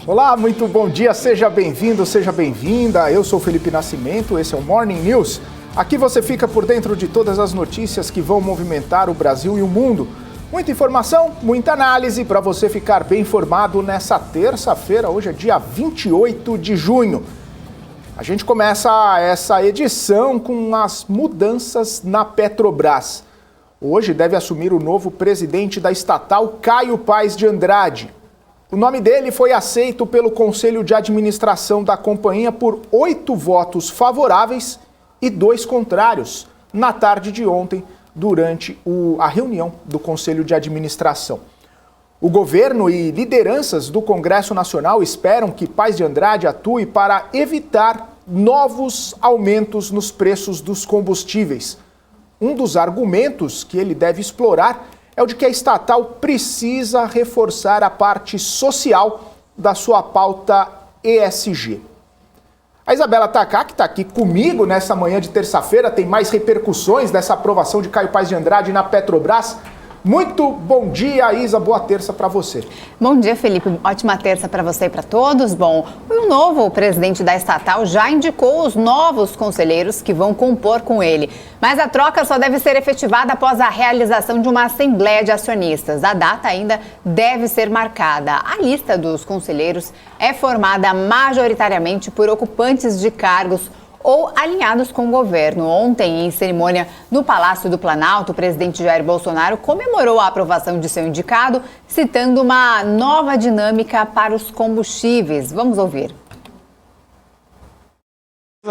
Olá, muito bom dia, seja bem-vindo, seja bem-vinda. Eu sou Felipe Nascimento, esse é o Morning News. Aqui você fica por dentro de todas as notícias que vão movimentar o Brasil e o mundo. Muita informação, muita análise para você ficar bem informado nessa terça-feira, hoje é dia 28 de junho. A gente começa essa edição com as mudanças na Petrobras. Hoje deve assumir o novo presidente da estatal, Caio Paes de Andrade. O nome dele foi aceito pelo Conselho de Administração da companhia por 8 votos favoráveis e 2 contrários na tarde de ontem, durante a reunião do Conselho de Administração. O governo e lideranças do Congresso Nacional esperam que Paes de Andrade atue para evitar novos aumentos nos preços dos combustíveis. Um dos argumentos que ele deve explorar é o de que a estatal precisa reforçar a parte social da sua pauta ESG. A Isabela Tacá, que está aqui comigo nessa manhã de terça-feira, tem mais repercussões dessa aprovação de Caio Paes de Andrade na Petrobras. Muito bom dia, Isa, boa terça para você. Bom dia, Felipe, ótima terça para você e para todos. Bom, o novo presidente da estatal já indicou os novos conselheiros que vão compor com ele. Mas a troca só deve ser efetivada após a realização de uma assembleia de acionistas. A data ainda deve ser marcada. A lista dos conselheiros é formada majoritariamente por ocupantes de cargos ou alinhados com o governo. Ontem, em cerimônia no Palácio do Planalto, o presidente Jair Bolsonaro comemorou a aprovação de seu indicado, citando uma nova dinâmica para os combustíveis. Vamos ouvir.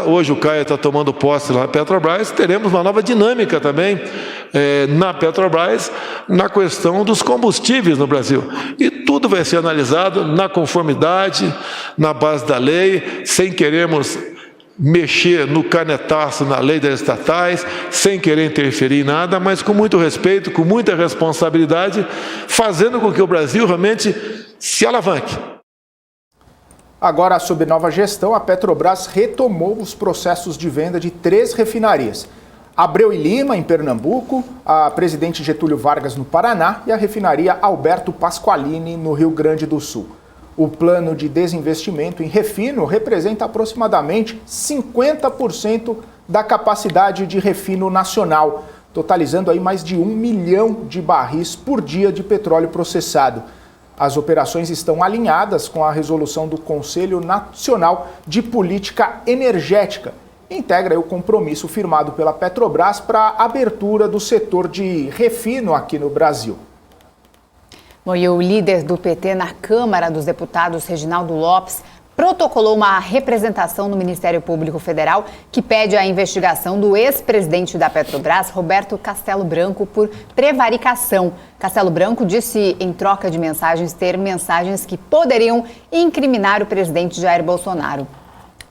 Hoje o Caio está tomando posse lá na Petrobras, teremos uma nova dinâmica também na Petrobras, na questão dos combustíveis no Brasil. E tudo vai ser analisado na conformidade, na base da lei, sem querermos mexer no canetaço na lei das estatais, sem querer interferir em nada, mas com muito respeito, com muita responsabilidade, fazendo com que o Brasil realmente se alavanque. Agora, sob nova gestão, a Petrobras retomou os processos de venda de 3 refinarias. Abreu e Lima, em Pernambuco, a Presidente Getúlio Vargas, no Paraná, e a refinaria Alberto Pasqualini, no Rio Grande do Sul. O plano de desinvestimento em refino representa aproximadamente 50% da capacidade de refino nacional, totalizando aí mais de 1 milhão de barris por dia de petróleo processado. As operações estão alinhadas com a resolução do Conselho Nacional de Política Energética. Integra o compromisso firmado pela Petrobras para a abertura do setor de refino aqui no Brasil. Bom, e o líder do PT na Câmara dos Deputados, Reginaldo Lopes, protocolou uma representação no Ministério Público Federal que pede a investigação do ex-presidente da Petrobras, Roberto Castelo Branco, por prevaricação. Castelo Branco disse, em troca de mensagens, ter mensagens que poderiam incriminar o presidente Jair Bolsonaro.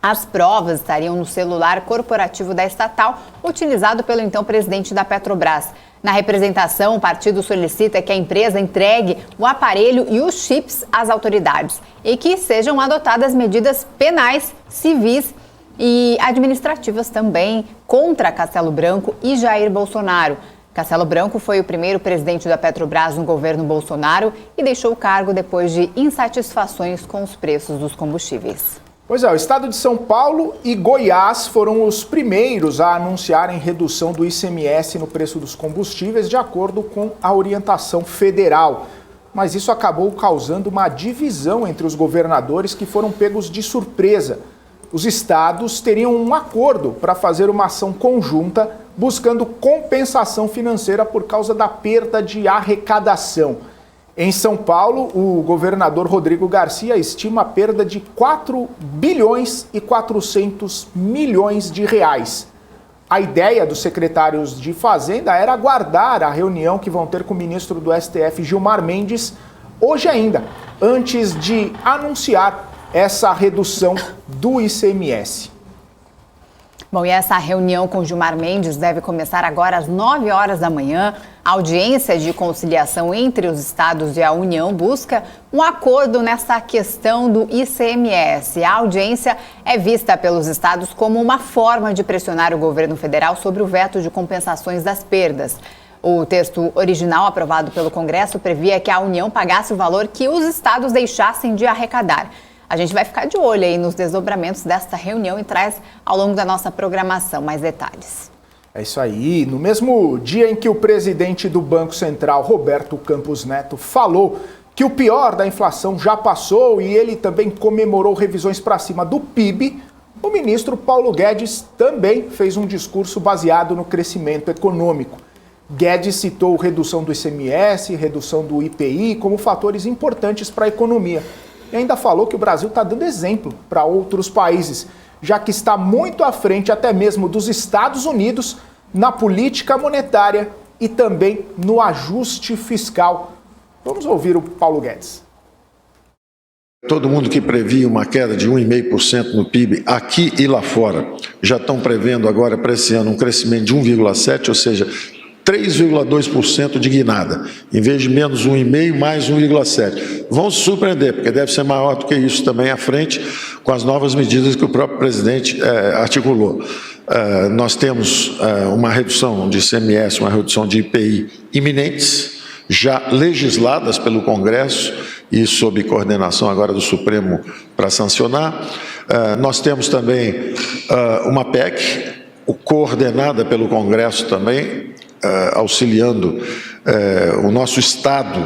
As provas estariam no celular corporativo da estatal, utilizado pelo então presidente da Petrobras. Na representação, o partido solicita que a empresa entregue o aparelho e os chips às autoridades e que sejam adotadas medidas penais, civis e administrativas também contra Castelo Branco e Jair Bolsonaro. Castelo Branco foi o primeiro presidente da Petrobras no governo Bolsonaro e deixou o cargo depois de insatisfações com os preços dos combustíveis. Pois é, o estado de São Paulo e Goiás foram os primeiros a anunciarem redução do ICMS no preço dos combustíveis, de acordo com a orientação federal. Mas isso acabou causando uma divisão entre os governadores que foram pegos de surpresa. Os estados teriam um acordo para fazer uma ação conjunta buscando compensação financeira por causa da perda de arrecadação. Em São Paulo, o governador Rodrigo Garcia estima a perda de 4 bilhões e 400 milhões de reais. A ideia dos secretários de Fazenda era aguardar a reunião que vão ter com o ministro do STF, Gilmar Mendes, hoje ainda, antes de anunciar essa redução do ICMS. Bom, e essa reunião com Gilmar Mendes deve começar agora às 9 horas da manhã. A audiência de conciliação entre os estados e a União busca um acordo nessa questão do ICMS. A audiência é vista pelos estados como uma forma de pressionar o governo federal sobre o veto de compensações das perdas. O texto original aprovado pelo Congresso previa que a União pagasse o valor que os estados deixassem de arrecadar. A gente vai ficar de olho aí nos desdobramentos desta reunião e traz ao longo da nossa programação mais detalhes. É isso aí. No mesmo dia em que o presidente do Banco Central, Roberto Campos Neto, falou que o pior da inflação já passou e ele também comemorou revisões para cima do PIB, o ministro Paulo Guedes também fez um discurso baseado no crescimento econômico. Guedes citou redução do ICMS, redução do IPI como fatores importantes para a economia. E ainda falou que o Brasil está dando exemplo para outros países, já que está muito à frente até mesmo dos Estados Unidos na política monetária e também no ajuste fiscal. Vamos ouvir o Paulo Guedes. Todo mundo que previa uma queda de 1,5% no PIB aqui e lá fora já estão prevendo agora para esse ano um crescimento de 1,7%, ou seja, 3,2% de guinada, em vez de menos 1,5%, mais 1,7%. Vão se surpreender, porque deve ser maior do que isso também à frente, com as novas medidas que o próprio presidente articulou. Nós temos uma redução de ICMS, uma redução de IPI iminentes, já legisladas pelo Congresso e sob coordenação agora do Supremo para sancionar. Nós temos também uma PEC, coordenada pelo Congresso também, auxiliando o nosso Estado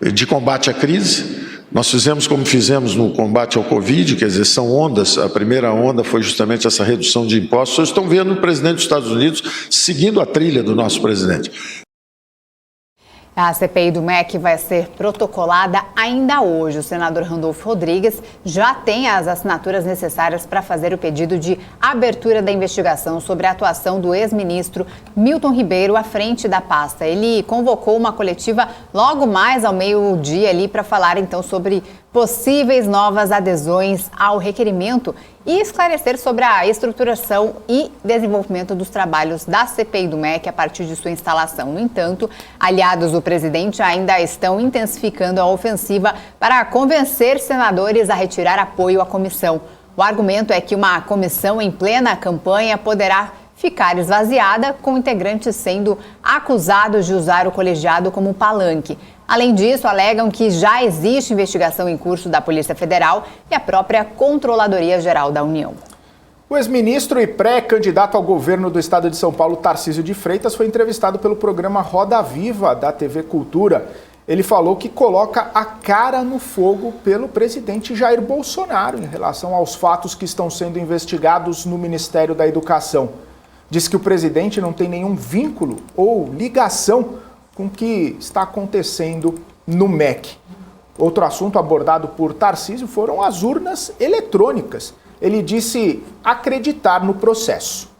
de combate à crise. Nós fizemos como fizemos no combate ao Covid, quer dizer, são ondas. A primeira onda foi justamente essa redução de impostos. Vocês estão vendo o presidente dos Estados Unidos seguindo a trilha do nosso presidente. A CPI do MEC vai ser protocolada ainda hoje. O senador Randolfo Rodrigues já tem as assinaturas necessárias para fazer o pedido de abertura da investigação sobre a atuação do ex-ministro Milton Ribeiro à frente da pasta. Ele convocou uma coletiva logo mais ao meio-dia ali para falar então sobre possíveis novas adesões ao requerimento e esclarecer sobre a estruturação e desenvolvimento dos trabalhos da CPI do MEC a partir de sua instalação. No entanto, aliados do presidente ainda estão intensificando a ofensiva para convencer senadores a retirar apoio à comissão. O argumento é que uma comissão em plena campanha poderá ficar esvaziada, com integrantes sendo acusados de usar o colegiado como palanque. Além disso, alegam que já existe investigação em curso da Polícia Federal e a própria Controladoria Geral da União. O ex-ministro e pré-candidato ao governo do estado de São Paulo, Tarcísio de Freitas, foi entrevistado pelo programa Roda Viva da TV Cultura. Ele falou que coloca a cara no fogo pelo presidente Jair Bolsonaro em relação aos fatos que estão sendo investigados no Ministério da Educação. Diz que o presidente não tem nenhum vínculo ou ligação com o que está acontecendo no MEC. Outro assunto abordado por Tarcísio foram as urnas eletrônicas. Ele disse acreditar no processo.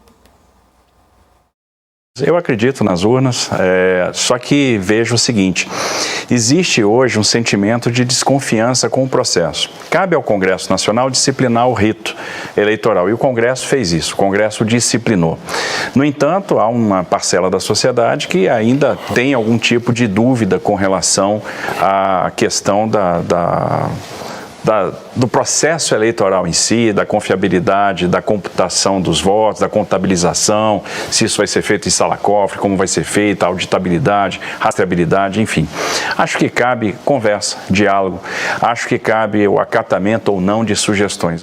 Eu acredito nas urnas, só que vejo o seguinte, existe hoje um sentimento de desconfiança com o processo. Cabe ao Congresso Nacional disciplinar o rito eleitoral e o Congresso fez isso, o Congresso disciplinou. No entanto, há uma parcela da sociedade que ainda tem algum tipo de dúvida com relação à questão do processo eleitoral em si, da confiabilidade, da computação dos votos, da contabilização, se isso vai ser feito em sala-cofre, como vai ser feita, auditabilidade, rastreabilidade, enfim. Acho que cabe conversa, diálogo, acho que cabe o acatamento ou não de sugestões.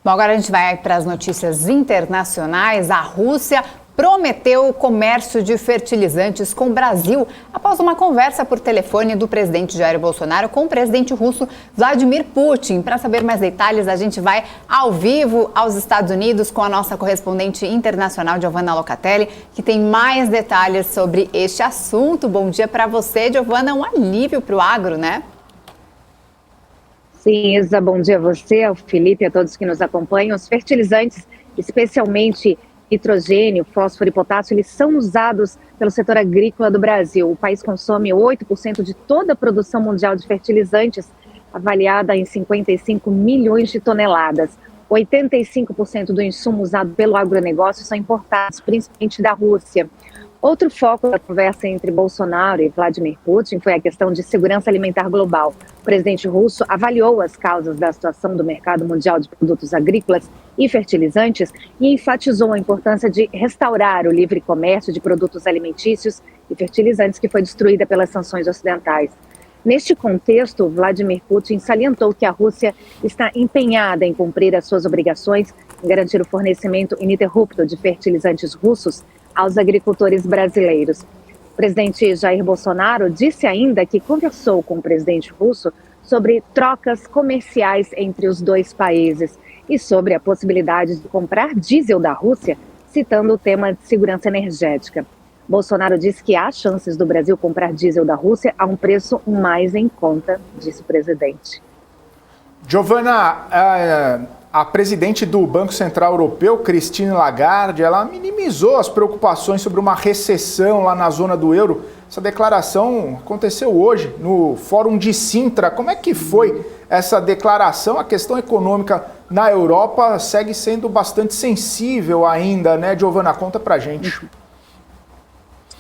Bom, agora a gente vai para as notícias internacionais. A Rússia prometeu o comércio de fertilizantes com o Brasil após uma conversa por telefone do presidente Jair Bolsonaro com o presidente russo Vladimir Putin. Para saber mais detalhes, a gente vai ao vivo aos Estados Unidos com a nossa correspondente internacional, Giovanna Locatelli, que tem mais detalhes sobre este assunto. Bom dia para você, Giovanna. Um alívio para o agro, né? Sim, Isa, bom dia a você, ao Felipe e a todos que nos acompanham. Os fertilizantes, especialmente nitrogênio, fósforo e potássio, eles são usados pelo setor agrícola do Brasil. O país consome 8% de toda a produção mundial de fertilizantes, avaliada em 55 milhões de toneladas. 85% do insumo usado pelo agronegócio são importados, principalmente da Rússia. Outro foco da conversa entre Bolsonaro e Vladimir Putin foi a questão de segurança alimentar global. O presidente russo avaliou as causas da situação do mercado mundial de produtos agrícolas e fertilizantes e enfatizou a importância de restaurar o livre comércio de produtos alimentícios e fertilizantes que foi destruída pelas sanções ocidentais. Neste contexto, Vladimir Putin salientou que a Rússia está empenhada em cumprir as suas obrigações em garantir o fornecimento ininterrupto de fertilizantes russos aos agricultores brasileiros. O presidente Jair Bolsonaro disse ainda que conversou com o presidente russo sobre trocas comerciais entre os dois países e sobre a possibilidade de comprar diesel da Rússia, citando o tema de segurança energética. Bolsonaro disse que há chances do Brasil comprar diesel da Rússia a um preço mais em conta, disse o presidente. Giovana, a presidente do Banco Central Europeu, Christine Lagarde, ela minimizou as preocupações sobre uma recessão lá na zona do euro. Essa declaração aconteceu hoje no Fórum de Sintra. Como é que foi essa declaração? A questão econômica na Europa segue sendo bastante sensível ainda, né, Giovana? Conta pra gente.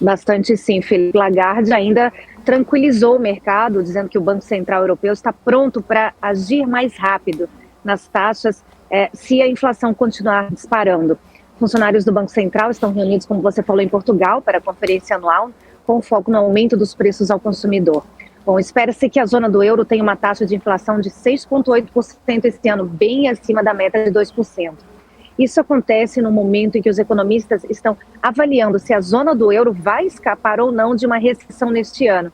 Bastante sim, Felipe. Lagarde ainda tranquilizou o mercado, dizendo que o Banco Central Europeu está pronto para agir mais rápido nas taxas se a inflação continuar disparando. Funcionários do Banco Central estão reunidos, como você falou, em Portugal para a conferência anual, com foco no aumento dos preços ao consumidor. Bom, espera-se que a zona do euro tenha uma taxa de inflação de 6,8% este ano, bem acima da meta de 2%. Isso acontece no momento em que os economistas estão avaliando se a zona do euro vai escapar ou não de uma recessão neste ano.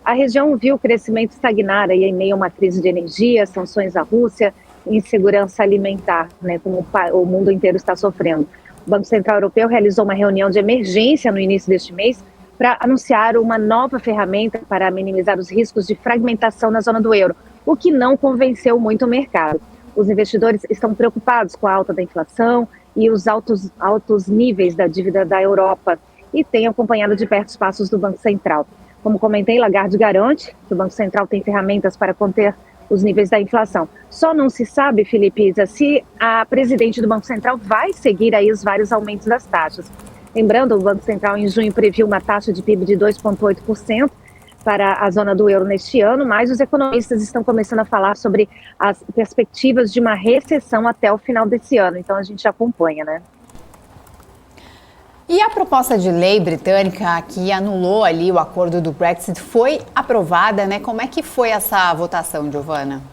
A região viu o crescimento estagnar aí em meio a uma crise de energia, sanções à Rússia, insegurança alimentar, né, como o mundo inteiro está sofrendo. O Banco Central Europeu realizou uma reunião de emergência no início deste mês para anunciar uma nova ferramenta para minimizar os riscos de fragmentação na zona do euro, o que não convenceu muito o mercado. Os investidores estão preocupados com a alta da inflação e os altos níveis da dívida da Europa e têm acompanhado de perto os passos do Banco Central. Como comentei, Lagarde garante que o Banco Central tem ferramentas para conter os níveis da inflação. Só não se sabe, Felipe Isa, se a presidente do Banco Central vai seguir aí os vários aumentos das taxas. Lembrando, o Banco Central em junho previu uma taxa de PIB de 2,8%, para a zona do euro neste ano, mas os economistas estão começando a falar sobre as perspectivas de uma recessão até o final desse ano. Então a gente acompanha, né? E a proposta de lei britânica que anulou ali o acordo do Brexit foi aprovada, né? Como é que foi essa votação, Giovana?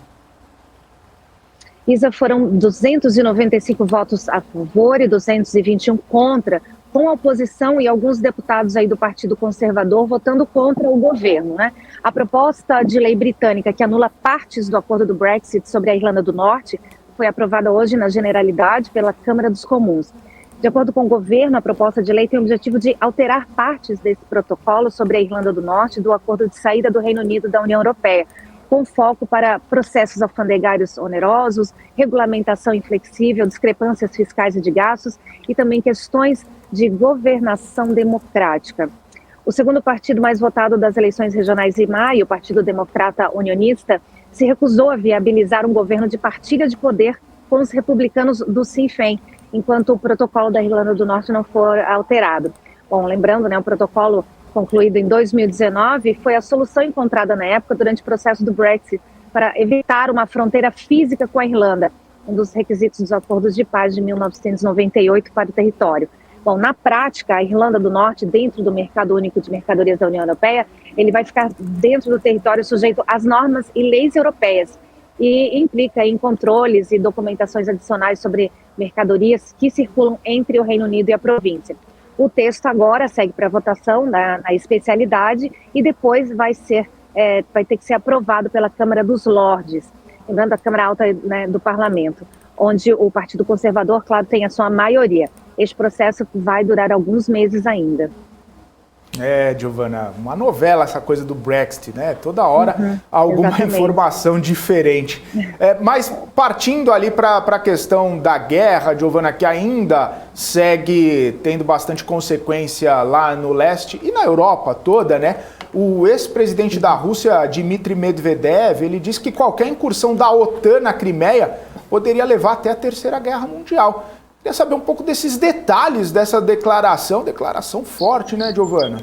Isa, foram 295 votos a favor e 221 contra, com a oposição e alguns deputados aí do Partido Conservador votando contra o governo, né? A proposta de lei britânica que anula partes do acordo do Brexit sobre a Irlanda do Norte foi aprovada hoje na Generalidade pela Câmara dos Comuns. De acordo com o governo, a proposta de lei tem o objetivo de alterar partes desse protocolo sobre a Irlanda do Norte do acordo de saída do Reino Unido da União Europeia, com foco para processos alfandegários onerosos, regulamentação inflexível, discrepâncias fiscais e de gastos e também questões de governação democrática. O segundo partido mais votado das eleições regionais em maio, o Partido Democrata Unionista, se recusou a viabilizar um governo de partilha de poder com os republicanos do Sinn Féin, enquanto o protocolo da Irlanda do Norte não for alterado. Bom, lembrando, né, o protocolo concluído em 2019 foi a solução encontrada na época durante o processo do Brexit para evitar uma fronteira física com a Irlanda, um dos requisitos dos acordos de paz de 1998 para o território. Bom, na prática, a Irlanda do Norte, dentro do mercado único de mercadorias da União Europeia, ele vai ficar dentro do território sujeito às normas e leis europeias e implica em controles e documentações adicionais sobre mercadorias que circulam entre o Reino Unido e a província. O texto agora segue para votação na especialidade e depois vai ter que ser aprovado pela Câmara dos Lordes, lembrando a Câmara Alta, né, do Parlamento, onde o Partido Conservador, claro, tem a sua maioria. Este processo vai durar alguns meses ainda. Giovana, uma novela essa coisa do Brexit, né? Toda hora alguma exatamente. Informação diferente. Mas partindo ali para a questão da guerra, Giovana, que ainda segue tendo bastante consequência lá no leste e na Europa toda, né? O ex-presidente da Rússia, Dmitry Medvedev, ele disse que qualquer incursão da OTAN na Crimeia poderia levar até a Terceira Guerra Mundial. Queria saber um pouco desses detalhes dessa declaração forte, né, Giovana?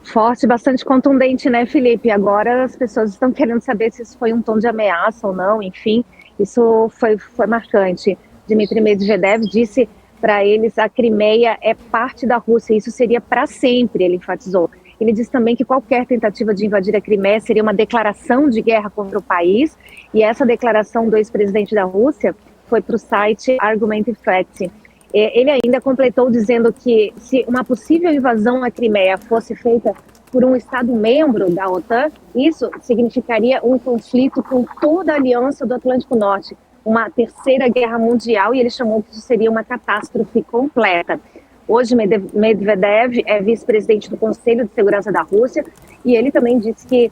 Forte, bastante contundente, né, Felipe? Agora as pessoas estão querendo saber se isso foi um tom de ameaça ou não, enfim, isso foi marcante. Dmitry Medvedev disse para eles a Crimeia é parte da Rússia, isso seria para sempre, ele enfatizou. Ele disse também que qualquer tentativa de invadir a Crimeia seria uma declaração de guerra contra o país, e essa declaração do ex-presidente da Rússia foi para o site Argument Facts. Ele ainda completou dizendo que se uma possível invasão à Crimeia fosse feita por um Estado membro da OTAN, isso significaria um conflito com toda a Aliança do Atlântico Norte, uma terceira guerra mundial, e ele chamou que isso seria uma catástrofe completa. Hoje, Medvedev é vice-presidente do Conselho de Segurança da Rússia, e ele também disse que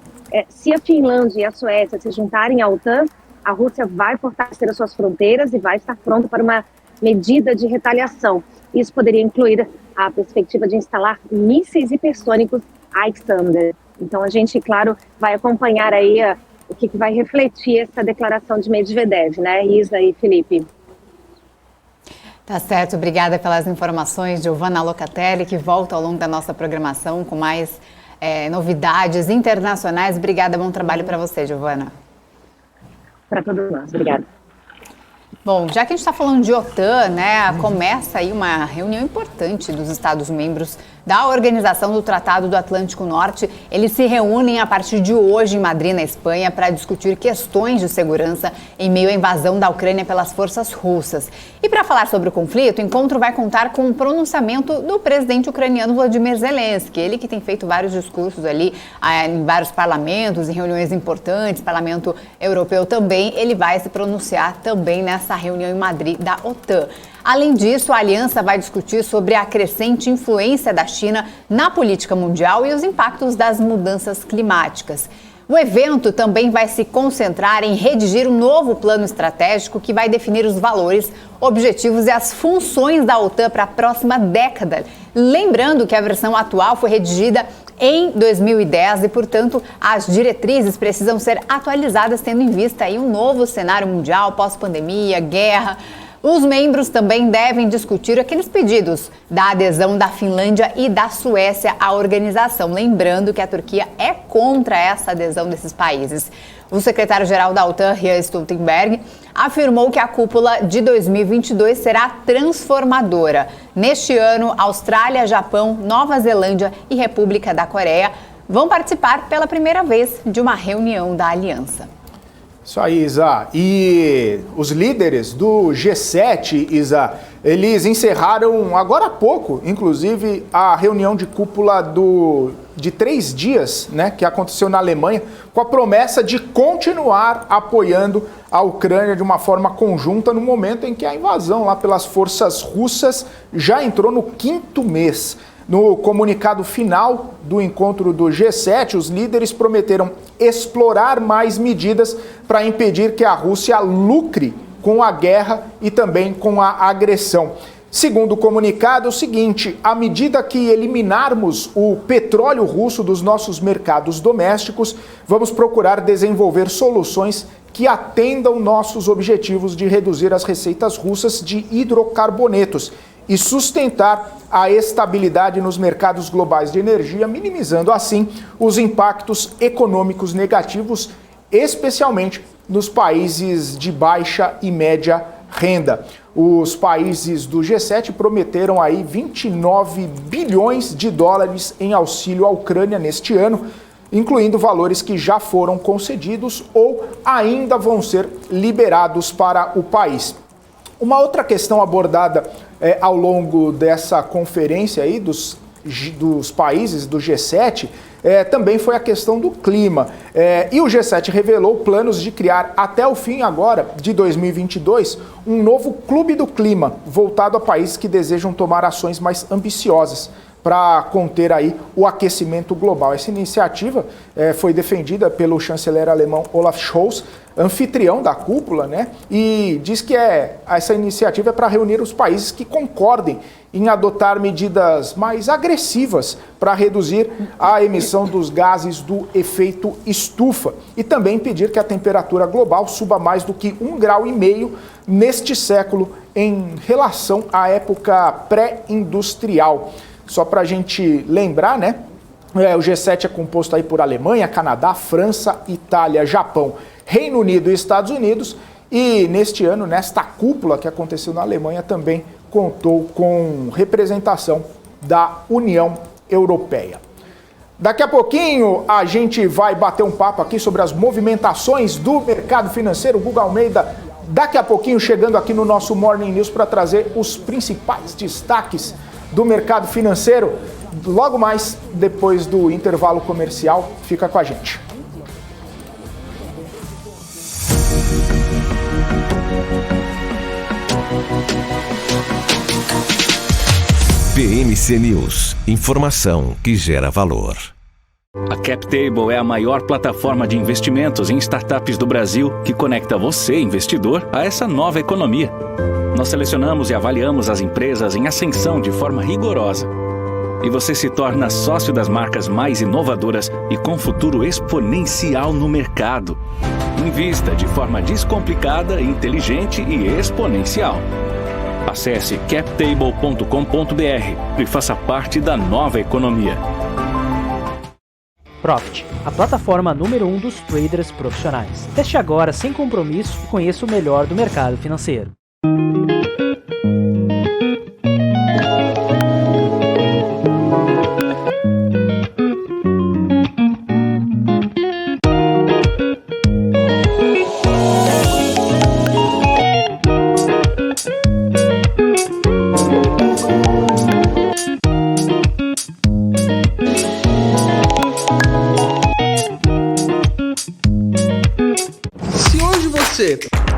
se a Finlândia e a Suécia se juntarem à OTAN, a Rússia vai fortalecer as suas fronteiras e vai estar pronta para uma medida de retaliação. Isso poderia incluir a perspectiva de instalar mísseis hipersônicos Iskander. Então a gente, claro, vai acompanhar aí o que vai refletir essa declaração de Medvedev, né, Isa e Felipe? Tá certo, obrigada pelas informações, Giovana Locatelli, que volta ao longo da nossa programação com mais novidades internacionais. Obrigada, bom trabalho para você, Giovana. Para todos nós, obrigada. Bom, já que a gente está falando de OTAN, né, começa aí uma reunião importante dos Estados-membros da Organização do Tratado do Atlântico Norte. Eles se reúnem a partir de hoje em Madrid, na Espanha, para discutir questões de segurança em meio à invasão da Ucrânia pelas forças russas. E para falar sobre o conflito, o encontro vai contar com o pronunciamento do presidente ucraniano Volodymyr Zelensky, ele que tem feito vários discursos ali em vários parlamentos, em reuniões importantes, Parlamento Europeu também. Ele vai se pronunciar também nessa reunião em Madrid da OTAN. Além disso, a aliança vai discutir sobre a crescente influência da China na política mundial e os impactos das mudanças climáticas. O evento também vai se concentrar em redigir um novo plano estratégico que vai definir os valores, objetivos e as funções da OTAN para a próxima década. Lembrando que a versão atual foi redigida em 2010 e, portanto, as diretrizes precisam ser atualizadas tendo em vista aí um novo cenário mundial pós-pandemia, guerra. Os membros também devem discutir aqueles pedidos da adesão da Finlândia e da Suécia à organização. Lembrando que a Turquia é contra essa adesão desses países. O secretário-geral da OTAN, Jens Stoltenberg, afirmou que a cúpula de 2022 será transformadora. Neste ano, Austrália, Japão, Nova Zelândia e República da Coreia vão participar pela primeira vez de uma reunião da aliança. Isso aí, Isa. E os líderes do G7, Isa, eles encerraram agora há pouco, inclusive, a reunião de cúpula de 3 dias, né, que aconteceu na Alemanha, com a promessa de continuar apoiando a Ucrânia de uma forma conjunta no momento em que a invasão lá pelas forças russas já entrou no 5º mês. No comunicado final do encontro do G7, os líderes prometeram explorar mais medidas para impedir que a Rússia lucre com a guerra e também com a agressão. Segundo o comunicado, é o seguinte: à medida que eliminarmos o petróleo russo dos nossos mercados domésticos, vamos procurar desenvolver soluções que atendam nossos objetivos de reduzir as receitas russas de hidrocarbonetos e sustentar a estabilidade nos mercados globais de energia, minimizando assim os impactos econômicos negativos, especialmente nos países de baixa e média renda. Os países do G7 prometeram aí 29 bilhões de dólares em auxílio à Ucrânia neste ano, incluindo valores que já foram concedidos ou ainda vão ser liberados para o país. Uma outra questão abordada ao longo dessa conferência aí dos países do G7 também foi a questão do clima. E o G7 revelou planos de criar até o fim agora de 2022 um novo clube do clima voltado a países que desejam tomar ações mais ambiciosas para conter aí o aquecimento global. Essa iniciativa foi defendida pelo chanceler alemão Olaf Scholz, anfitrião da cúpula, né? E diz que essa iniciativa é para reunir os países que concordem em adotar medidas mais agressivas para reduzir a emissão dos gases do efeito estufa e também impedir que a temperatura global suba mais do que 1,5 grau neste século em relação à época pré-industrial. Só para a gente lembrar, né? O G7 é composto aí por Alemanha, Canadá, França, Itália, Japão, Reino Unido e Estados Unidos. E neste ano, nesta cúpula que aconteceu na Alemanha, também contou com representação da União Europeia. Daqui a pouquinho a gente vai bater um papo aqui sobre as movimentações do mercado financeiro. Guga Almeida, daqui a pouquinho chegando aqui no nosso Morning News para trazer os principais destaques do mercado financeiro. Logo mais, depois do intervalo comercial, fica com a gente. BMC News, informação que gera valor. A CapTable é a maior plataforma de investimentos em startups do Brasil que conecta você, investidor, a essa nova economia. Nós selecionamos e avaliamos as empresas em ascensão de forma rigorosa. E você se torna sócio das marcas mais inovadoras e com futuro exponencial no mercado. Invista de forma descomplicada, inteligente e exponencial. Acesse captable.com.br e faça parte da nova economia. Profit, a plataforma número 1 dos traders profissionais. Teste agora sem compromisso e conheça o melhor do mercado financeiro.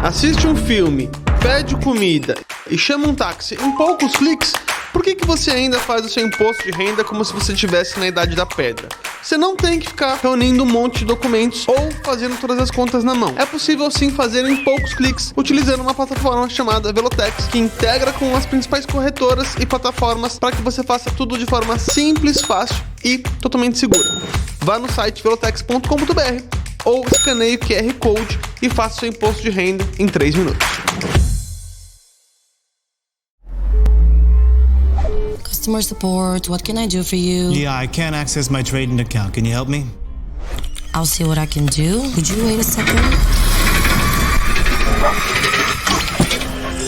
Assiste um filme, pede comida e chama um táxi em poucos cliques, por que você ainda faz o seu imposto de renda como se você estivesse na Idade da Pedra? Você não tem que ficar reunindo um monte de documentos ou fazendo todas as contas na mão. É possível sim fazer em poucos cliques utilizando uma plataforma chamada Velotex, que integra com as principais corretoras e plataformas para que você faça tudo de forma simples, fácil e totalmente segura. Vá no site velotex.com.br ou escaneie o QR Code e faça seu imposto de renda em 3 minutos. Customer support, what can I do for you? Yeah, I can't access my trading account. Can you help me? I'll see what I can do. Would you wait a second?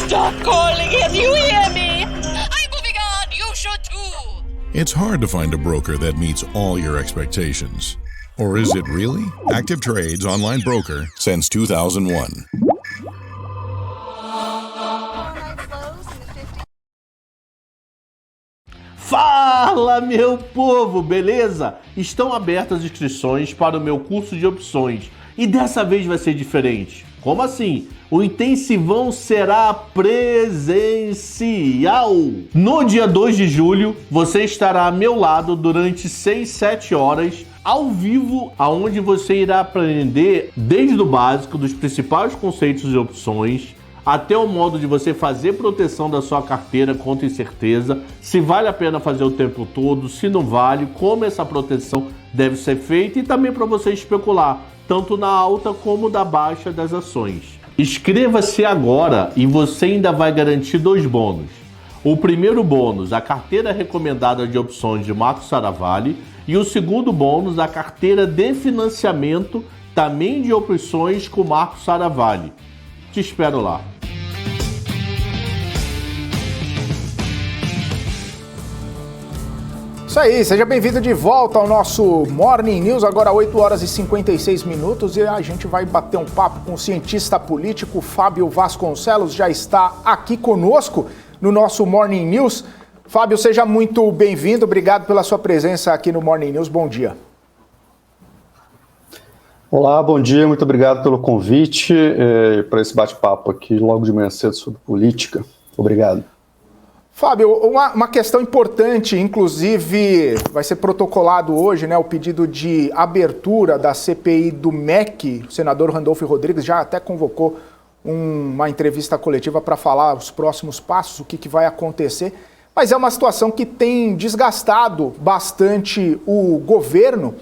Stop calling him, you hear me? I'm moving on, you should too. It's hard to find a broker that meets all your expectations. Or is it really? Active Trades online broker since 2001. Fala, meu povo, beleza? Estão abertas as inscrições para o meu curso de opções e dessa vez vai ser diferente. Como assim? O intensivão será presencial. No dia 2 de julho, você estará ao meu lado durante 6-7 horas ao vivo, aonde você irá aprender desde o básico dos principais conceitos de opções até o modo de você fazer proteção da sua carteira contra incerteza, se vale a pena fazer o tempo todo, se não vale, como essa proteção deve ser feita e também para você especular, tanto na alta como na baixa das ações. Inscreva-se agora e você ainda vai garantir 2 bônus. O primeiro bônus, a carteira recomendada de opções de Marco Saravalli, e o segundo bônus, a carteira de financiamento também de opções com Marco Saravalli. Te espero lá. Isso aí, seja bem-vindo de volta ao nosso Morning News, agora 8 horas e 56 minutos, e a gente vai bater um papo com o cientista político Fábio Vasconcelos, já está aqui conosco no nosso Morning News. Fábio, seja muito bem-vindo, obrigado pela sua presença aqui no Morning News, bom dia. Olá, bom dia, muito obrigado pelo convite para esse bate-papo aqui logo de manhã cedo sobre política. Obrigado. Fábio, uma questão importante, inclusive vai ser protocolado hoje, né, o pedido de abertura da CPI do MEC. O senador Randolfo Rodrigues já até convocou uma entrevista coletiva para falar os próximos passos, o que vai acontecer. Mas é uma situação que tem desgastado bastante o governo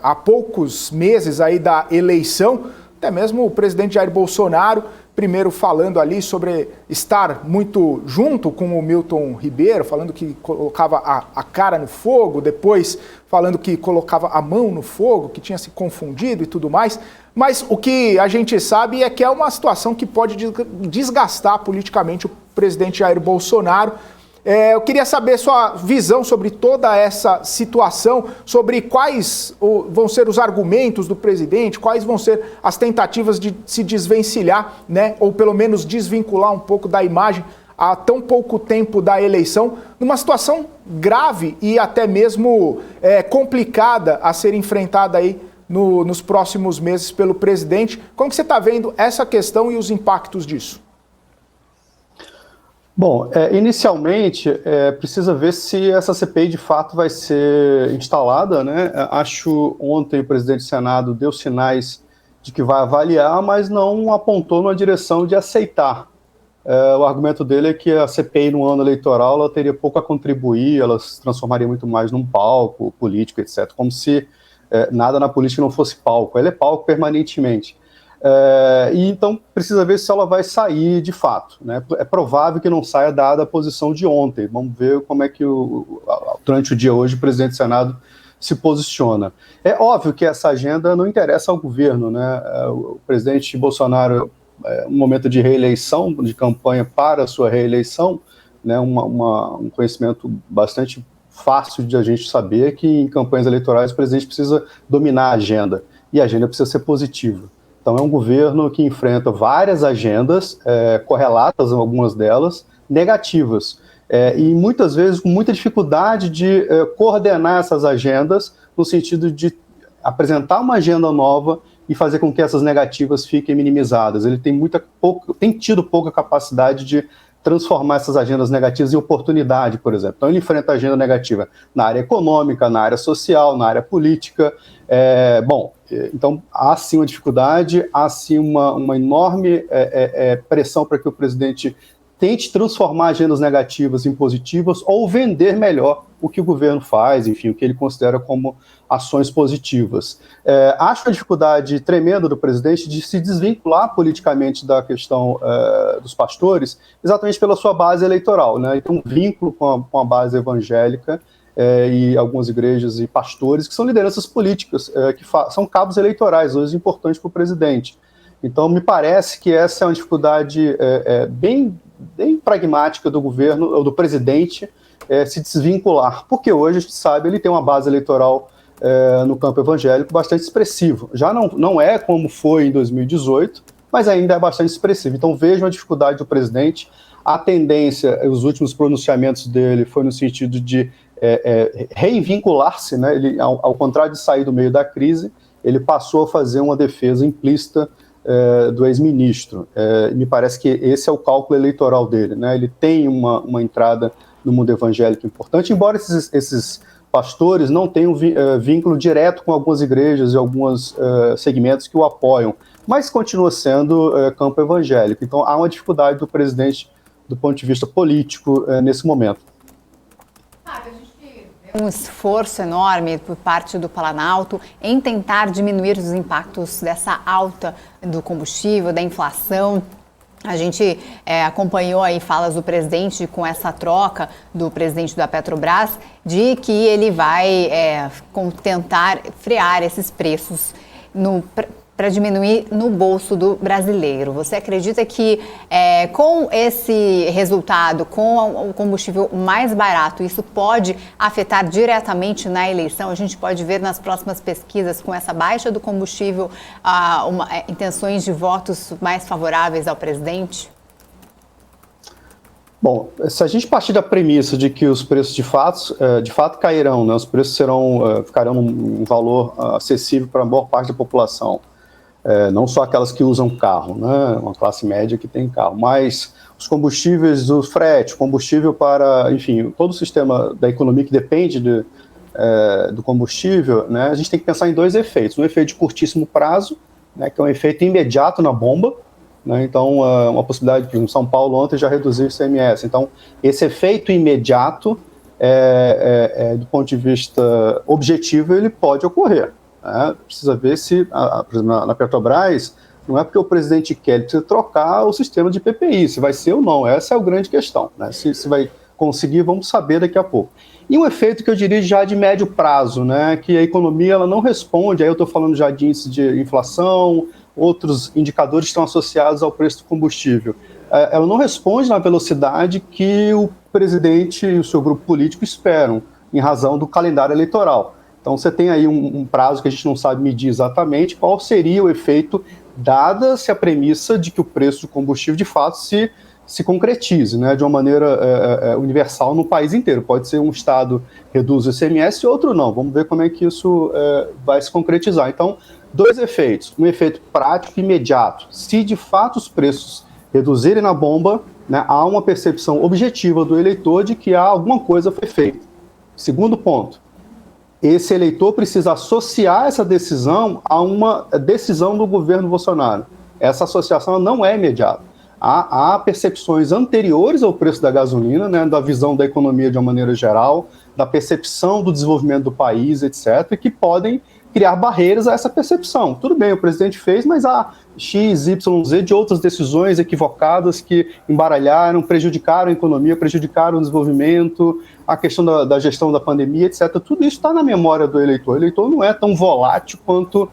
há poucos meses aí da eleição, até mesmo o presidente Jair Bolsonaro, primeiro falando ali sobre estar muito junto com o Milton Ribeiro, falando que colocava a cara no fogo, depois falando que colocava a mão no fogo, que tinha se confundido e tudo mais. Mas o que a gente sabe é que é uma situação que pode desgastar politicamente o presidente Jair Bolsonaro. Eu queria saber sua visão sobre toda essa situação, sobre quais vão ser os argumentos do presidente, quais vão ser as tentativas de se desvencilhar, né, ou pelo menos desvincular um pouco da imagem há tão pouco tempo da eleição, numa situação grave e até mesmo complicada a ser enfrentada aí nos próximos meses pelo presidente. Como que você está vendo essa questão e os impactos disso? Bom, inicialmente precisa ver se essa CPI de fato vai ser instalada, né? Acho ontem o presidente do Senado deu sinais de que vai avaliar, mas não apontou numa direção de aceitar. O argumento dele é que a CPI no ano eleitoral ela teria pouco a contribuir, ela se transformaria muito mais num palco político, etc. Como se nada na política não fosse palco. Ela é palco permanentemente. E então precisa ver se ela vai sair de fato, né? É provável que não saia dada a posição de ontem. Vamos ver como é que durante o dia hoje o presidente do Senado se posiciona. É óbvio que essa agenda não interessa ao governo, né? O presidente Bolsonaro, um momento de reeleição, de campanha para a sua reeleição, né? Um conhecimento bastante fácil de a gente saber que em campanhas eleitorais o presidente precisa dominar a agenda, e a agenda precisa ser positiva. Então é um governo que enfrenta várias agendas, correlatas, algumas delas, negativas. E muitas vezes com muita dificuldade de coordenar essas agendas, no sentido de apresentar uma agenda nova e fazer com que essas negativas fiquem minimizadas. Ele tem tido pouca capacidade de transformar essas agendas negativas em oportunidade, por exemplo. Então ele enfrenta a agenda negativa na área econômica, na área social, na área política. Então há sim uma dificuldade, há sim uma enorme pressão para que o presidente tente transformar agendas negativas em positivas ou vender melhor o que o governo faz, enfim, o que ele considera como ações positivas. Acho a dificuldade tremenda do presidente de se desvincular politicamente da questão dos pastores, exatamente pela sua base eleitoral, né? Ele tem um vínculo com a base evangélica e algumas igrejas e pastores que são lideranças políticas, que são cabos eleitorais, hoje importantes para o presidente. Então, me parece que essa é uma dificuldade bem pragmática do governo, ou do presidente, se desvincular, porque hoje, a gente sabe, ele tem uma base eleitoral no campo evangélico bastante expressivo. Já não é como foi em 2018, mas ainda é bastante expressivo. Então, vejo a dificuldade do presidente. A tendência, os últimos pronunciamentos dele foi no sentido de reinvincular-se, né? Ele, ao contrário de sair do meio da crise, ele passou a fazer uma defesa implícita do ex-ministro. Me parece que esse é o cálculo eleitoral dele, né? Ele tem uma entrada no mundo evangélico importante, embora esses pastores não tenham vínculo direto com algumas igrejas e alguns segmentos que o apoiam, mas continua sendo campo evangélico. Então há uma dificuldade do presidente do ponto de vista político nesse momento. Um esforço enorme por parte do Planalto em tentar diminuir os impactos dessa alta do combustível, da inflação. A gente acompanhou aí falas do presidente com essa troca do presidente da Petrobras de que ele vai tentar frear esses preços para diminuir no bolso do brasileiro. Você acredita que com esse resultado, com o combustível mais barato, isso pode afetar diretamente na eleição? A gente pode ver nas próximas pesquisas, com essa baixa do combustível, intenções de votos mais favoráveis ao presidente? Bom, se a gente partir da premissa de que os preços de fato cairão, né? Os preços ficarão num valor acessível para a maior parte da população, não só aquelas que usam carro, né? Uma classe média que tem carro, mas os combustíveis do frete, combustível para, enfim, todo o sistema da economia que depende do combustível, né? A gente tem que pensar em dois efeitos. Um efeito de curtíssimo prazo, né? Que é um efeito imediato na bomba, né? Então, uma possibilidade, por exemplo, São Paulo ontem já reduziu o ICMS. Então, esse efeito imediato, do ponto de vista objetivo, ele pode ocorrer. Precisa ver se, por exemplo, na Petrobras, não é porque o presidente quer, ele precisa trocar o sistema de PPI, se vai ser ou não, essa é a grande questão, né? Se vai conseguir, vamos saber daqui a pouco. E um efeito que eu diria já de médio prazo, né? Que a economia ela não responde, aí eu estou falando já de índice de inflação, outros indicadores que estão associados ao preço do combustível. ela não responde na velocidade que o presidente e o seu grupo político esperam, em razão do calendário eleitoral. Então você tem aí um prazo que a gente não sabe medir exatamente qual seria o efeito, dada-se a premissa de que o preço do combustível de fato se concretize, né, de uma maneira universal no país inteiro. Pode ser um estado reduz o ICMS e outro não. Vamos ver como é que isso vai se concretizar. Então, 2 efeitos. Um efeito prático e imediato. Se de fato os preços reduzirem na bomba, né, há uma percepção objetiva do eleitor de que alguma coisa foi feita. Segundo ponto, esse eleitor precisa associar essa decisão a uma decisão do governo Bolsonaro. Essa associação não é imediata. Há percepções anteriores ao preço da gasolina, né, da visão da economia de uma maneira geral, da percepção do desenvolvimento do país, etc., que podem criar barreiras a essa percepção. Tudo bem, o presidente fez, mas há X, Y, Z de outras decisões equivocadas que embaralharam, prejudicaram a economia, prejudicaram o desenvolvimento, a questão da gestão da pandemia, etc. Tudo isso está na memória do eleitor. O eleitor não é tão volátil quanto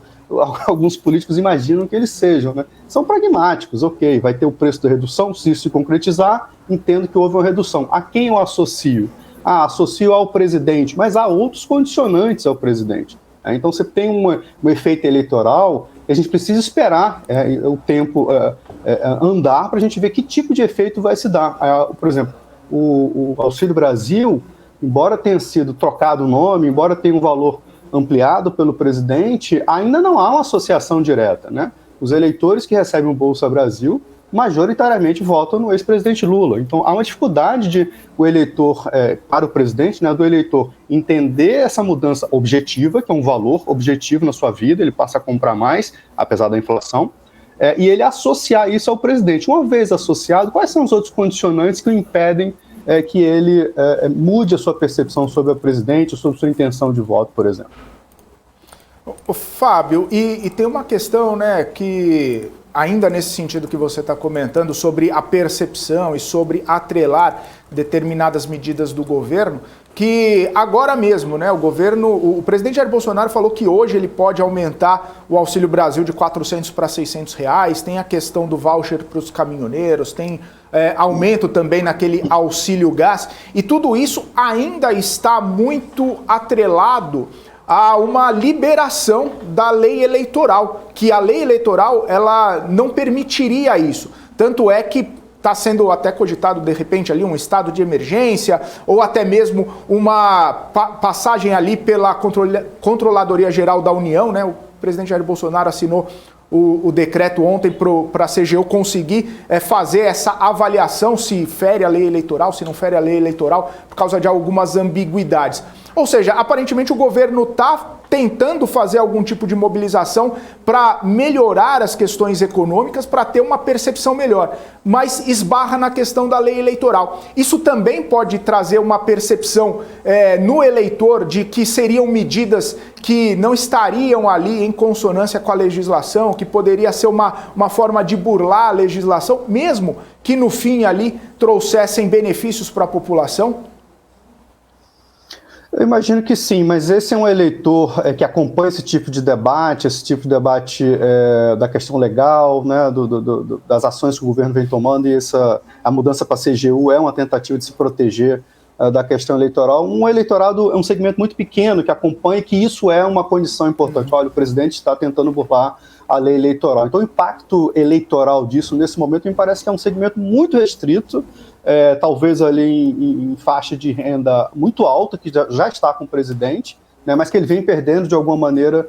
alguns políticos imaginam que eles sejam, né? São pragmáticos, ok, vai ter o preço da redução, se isso se concretizar, entendo que houve uma redução. A quem eu associo? Associo ao presidente, mas há outros condicionantes ao presidente. Então você tem um efeito eleitoral que a gente precisa esperar o tempo andar para a gente ver que tipo de efeito vai se dar. Por exemplo, o Auxílio Brasil, embora tenha sido trocado o nome, embora tenha um valor ampliado pelo presidente, ainda não há uma associação direta, né? Os eleitores que recebem o Bolsa Brasil majoritariamente votam no ex-presidente Lula. Então há uma dificuldade de o eleitor, para o presidente, né, do eleitor entender essa mudança objetiva, que é um valor objetivo na sua vida, ele passa a comprar mais, apesar da inflação, e ele associar isso ao presidente. Uma vez associado, quais são os outros condicionantes que o impedem que ele mude a sua percepção sobre o presidente, sobre sua intenção de voto, por exemplo? Fábio, e tem uma questão, né, que ainda nesse sentido que você está comentando sobre a percepção e sobre atrelar determinadas medidas do governo, que agora mesmo, né, o presidente Jair Bolsonaro falou que hoje ele pode aumentar o Auxílio Brasil de R$400 para R$600, tem a questão do voucher para os caminhoneiros, tem aumento também naquele auxílio gás, e tudo isso ainda está muito atrelado a uma liberação da lei eleitoral, que a lei eleitoral ela não permitiria isso. Tanto é que está sendo até cogitado, de repente, ali um estado de emergência, ou até mesmo uma passagem ali pela Controladoria Geral da União, né? O presidente Jair Bolsonaro assinou o decreto ontem para a CGU conseguir fazer essa avaliação se fere a lei eleitoral, se não fere a lei eleitoral, por causa de algumas ambiguidades. Ou seja, aparentemente o governo está tentando fazer algum tipo de mobilização para melhorar as questões econômicas, para ter uma percepção melhor, mas esbarra na questão da lei eleitoral. Isso também pode trazer uma percepção no eleitor de que seriam medidas que não estariam ali em consonância com a legislação, que poderia ser uma forma de burlar a legislação, mesmo que no fim ali trouxessem benefícios para a população? Eu imagino que sim, mas esse é um eleitor que acompanha esse tipo de debate, da questão legal, né, das ações que o governo vem tomando, e a mudança para a CGU é uma tentativa de se proteger da questão eleitoral. Um eleitorado é um segmento muito pequeno que acompanha que isso é uma condição importante. Olha, o presidente está tentando burlar a lei eleitoral. Então o impacto eleitoral disso, nesse momento, me parece que é um segmento muito restrito, talvez ali em faixa de renda muito alta, que já está com o presidente, né, mas que ele vem perdendo de alguma maneira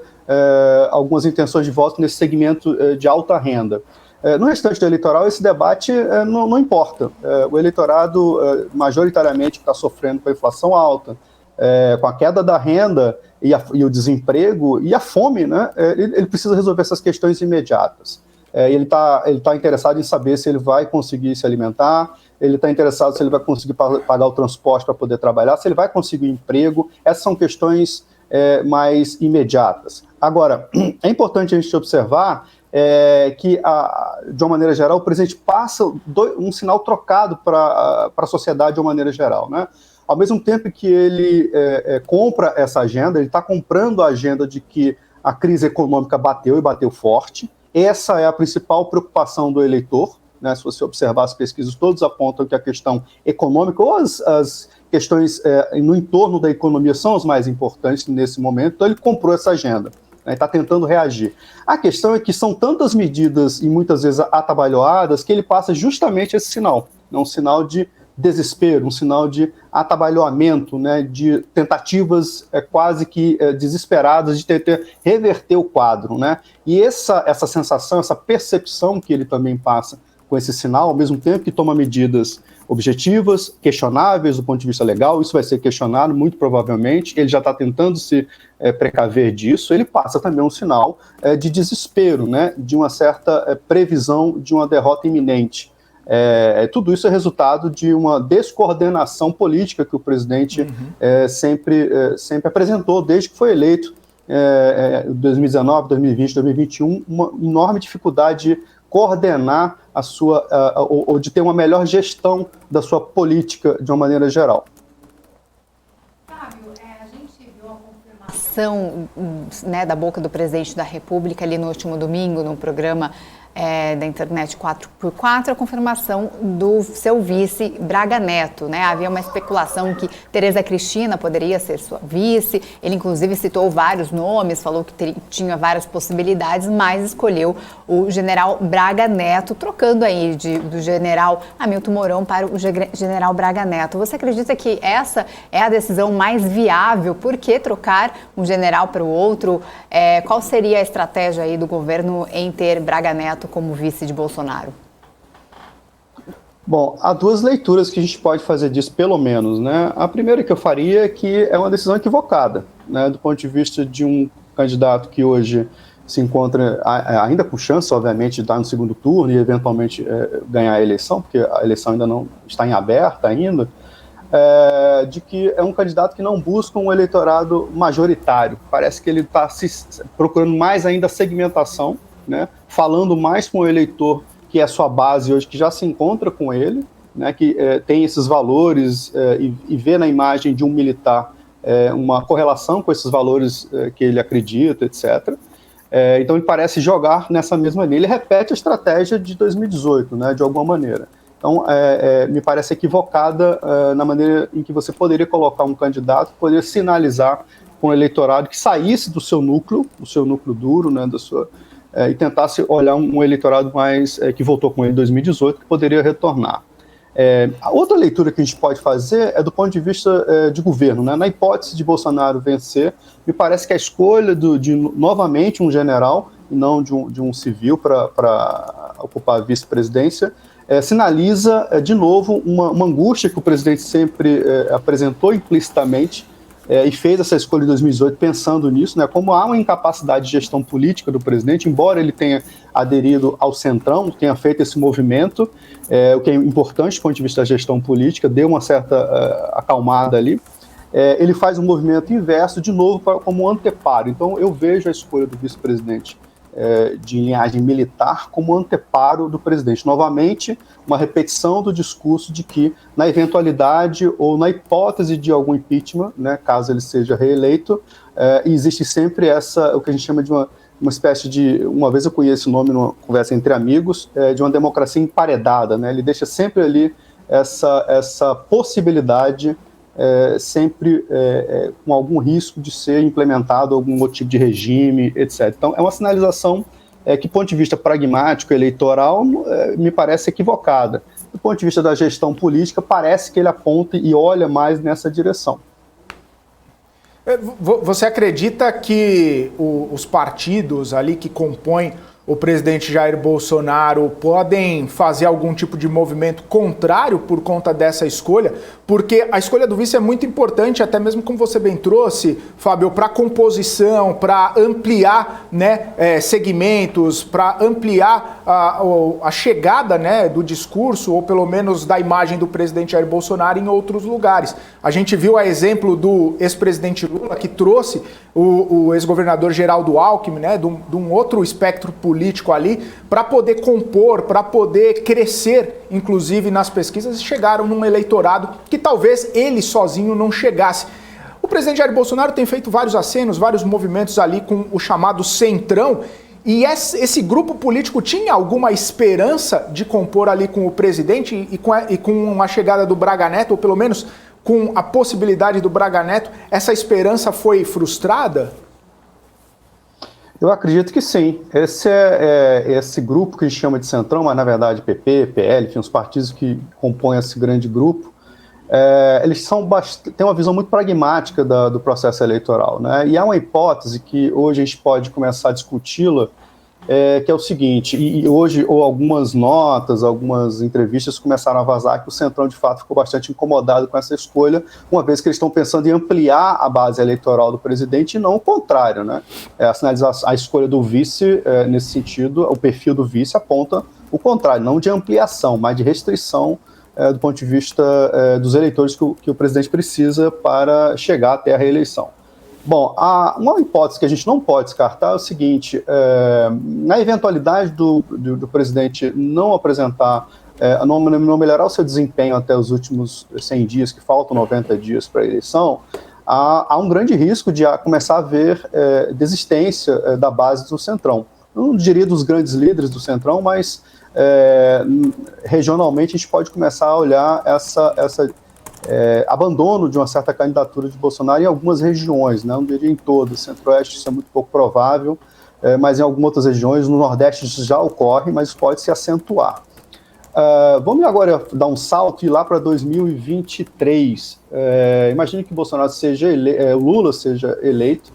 algumas intenções de voto nesse segmento de alta renda. No restante do eleitoral, esse debate não importa. O eleitorado, majoritariamente, está sofrendo com a inflação alta, com a queda da renda e o desemprego e a fome, né, ele precisa resolver essas questões imediatas. Ele tá interessado em saber se ele vai conseguir se alimentar, ele está interessado se ele vai conseguir pagar o transporte para poder trabalhar, se ele vai conseguir emprego. Essas são questões mais imediatas. Agora, é importante a gente observar que, de uma maneira geral, o presidente passa um sinal trocado para a sociedade de uma maneira geral, né? Ao mesmo tempo que ele compra essa agenda, ele está comprando a agenda de que a crise econômica bateu e bateu forte. Essa é a principal preocupação do eleitor, né? Se você observar as pesquisas, todos apontam que a questão econômica ou as questões no entorno da economia são as mais importantes nesse momento, então ele comprou essa agenda, né? Está tentando reagir. A questão é que são tantas medidas e muitas vezes atabalhoadas que ele passa justamente esse sinal, um sinal de desespero, um sinal de atabalhoamento, né, de tentativas quase que desesperadas de tentar reverter o quadro, né? E essa sensação, essa percepção que ele também passa com esse sinal, ao mesmo tempo que toma medidas objetivas, questionáveis do ponto de vista legal, isso vai ser questionado muito provavelmente, ele já está tentando se precaver disso, ele passa também um sinal de desespero, né, de uma certa previsão de uma derrota iminente. Tudo isso é resultado de uma descoordenação política que o presidente sempre apresentou desde que foi eleito, 2019, 2020, 2021, uma enorme dificuldade de coordenar a sua, ou de ter uma melhor gestão da sua política de uma maneira geral. Fábio, a gente viu a confirmação, né, da boca do presidente da República ali no último domingo, no programa da internet 4x4, a confirmação do seu vice Braga Neto, né? Havia uma especulação que Tereza Cristina poderia ser sua vice, ele inclusive citou vários nomes, falou que tinha várias possibilidades, mas escolheu o general Braga Neto, trocando aí do general Hamilton Mourão para o general Braga Neto. Você acredita que essa é a decisão mais viável? Por que trocar um general para o outro? Qual seria a estratégia aí do governo em ter Braga Neto como vice de Bolsonaro? Bom, há duas leituras que a gente pode fazer disso, pelo menos, né? A primeira que eu faria é que é uma decisão equivocada, né? Do ponto de vista de um candidato que hoje se encontra ainda com chance, obviamente, de estar no segundo turno e eventualmente ganhar a eleição, porque a eleição ainda não está em aberta ainda, de que é um candidato que não busca um eleitorado majoritário. Parece que ele está procurando mais ainda a segmentação, né, falando mais com o eleitor que é a sua base hoje, que já se encontra com ele, né, que tem esses valores e vê na imagem de um militar uma correlação com esses valores que ele acredita, etc. Então ele parece jogar nessa mesma linha. Ele repete a estratégia de 2018, né, de alguma maneira. Então me parece equivocada na maneira em que você poderia colocar um candidato que poderia sinalizar com o eleitorado que saísse do seu núcleo duro, né, da sua... e tentasse olhar um eleitorado mais que votou com ele em 2018, que poderia retornar. A outra leitura que a gente pode fazer é do ponto de vista de governo, né? Na hipótese de Bolsonaro vencer, me parece que a escolha de novamente um general, e não de um civil para ocupar a vice-presidência, sinaliza de novo uma angústia que o presidente sempre apresentou implicitamente, e fez essa escolha em 2018 pensando nisso, né, como há uma incapacidade de gestão política do presidente, embora ele tenha aderido ao centrão, tenha feito esse movimento, o que é importante do ponto de vista da gestão política, deu uma certa acalmada ali, ele faz um movimento inverso de novo como anteparo. Então eu vejo a escolha do vice-presidente de linhagem militar como anteparo do presidente. Novamente, uma repetição do discurso de que, na eventualidade ou na hipótese de algum impeachment, né, caso ele seja reeleito, existe sempre o que a gente chama de uma espécie de, uma vez eu conheci esse nome numa conversa entre amigos, de uma democracia emparedada, né? Ele deixa sempre ali essa possibilidade sempre com algum risco de ser implementado algum outro tipo de regime, etc. Então, é uma sinalização que, do ponto de vista pragmático, eleitoral, me parece equivocada. Do ponto de vista da gestão política, parece que ele aponta e olha mais nessa direção. Você acredita que os partidos ali que compõem o presidente Jair Bolsonaro podem fazer algum tipo de movimento contrário por conta dessa escolha? Porque a escolha do vice é muito importante, até mesmo como você bem trouxe, Fábio, para composição, para ampliar, né, segmentos, para ampliar a chegada, né, do discurso, ou pelo menos da imagem do presidente Jair Bolsonaro em outros lugares. A gente viu a exemplo do ex-presidente Lula, que trouxe o ex-governador Geraldo Alckmin, né, de um outro espectro político ali, para poder compor, para poder crescer, inclusive nas pesquisas, e chegaram num eleitorado que talvez ele sozinho não chegasse. O presidente Jair Bolsonaro tem feito vários acenos, vários movimentos ali com o chamado centrão, E esse grupo político tinha alguma esperança de compor ali com o presidente e com a chegada do Braga Neto, ou pelo menos com a possibilidade do Braga Neto, essa esperança foi frustrada? Eu acredito que sim. Esse grupo que a gente chama de Centrão, mas na verdade PP, PL, enfim, os partidos que compõem esse grande grupo, eles têm uma visão muito pragmática do processo eleitoral, né? E há uma hipótese que hoje a gente pode começar a discuti-la, que é o seguinte, e hoje algumas notas, algumas entrevistas começaram a vazar que o Centrão de fato ficou bastante incomodado com essa escolha, uma vez que eles estão pensando em ampliar a base eleitoral do presidente e não o contrário, né? A escolha do vice, nesse sentido, o perfil do vice aponta o contrário, não de ampliação, mas de restrição do ponto de vista dos eleitores que o presidente precisa para chegar até a reeleição. Bom, uma hipótese que a gente não pode descartar é o seguinte, na eventualidade do presidente não apresentar, não melhorar o seu desempenho até os últimos 100 dias, que faltam 90 dias para a eleição, há um grande risco de começar a haver desistência da base do Centrão. Não diria dos grandes líderes do Centrão, mas regionalmente a gente pode começar a olhar abandono de uma certa candidatura de Bolsonaro em algumas regiões, né? Não diria em todas, Centro-Oeste isso é muito pouco provável, mas em algumas outras regiões, no Nordeste isso já ocorre, mas pode se acentuar. Vamos agora dar um salto e ir lá para 2023. Imagine que Bolsonaro Lula seja eleito.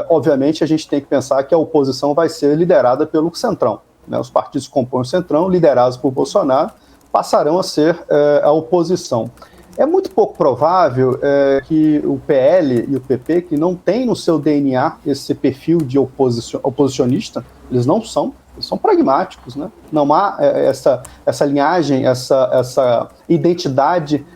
Obviamente a gente tem que pensar que a oposição vai ser liderada pelo Centrão, né? Os partidos que compõem o Centrão, liderados por Bolsonaro, passarão a ser a oposição. É muito pouco provável que o PL e o PP, que não têm no seu DNA esse perfil de oposicionista, eles são pragmáticos, né? Não há essa linhagem, essa identidade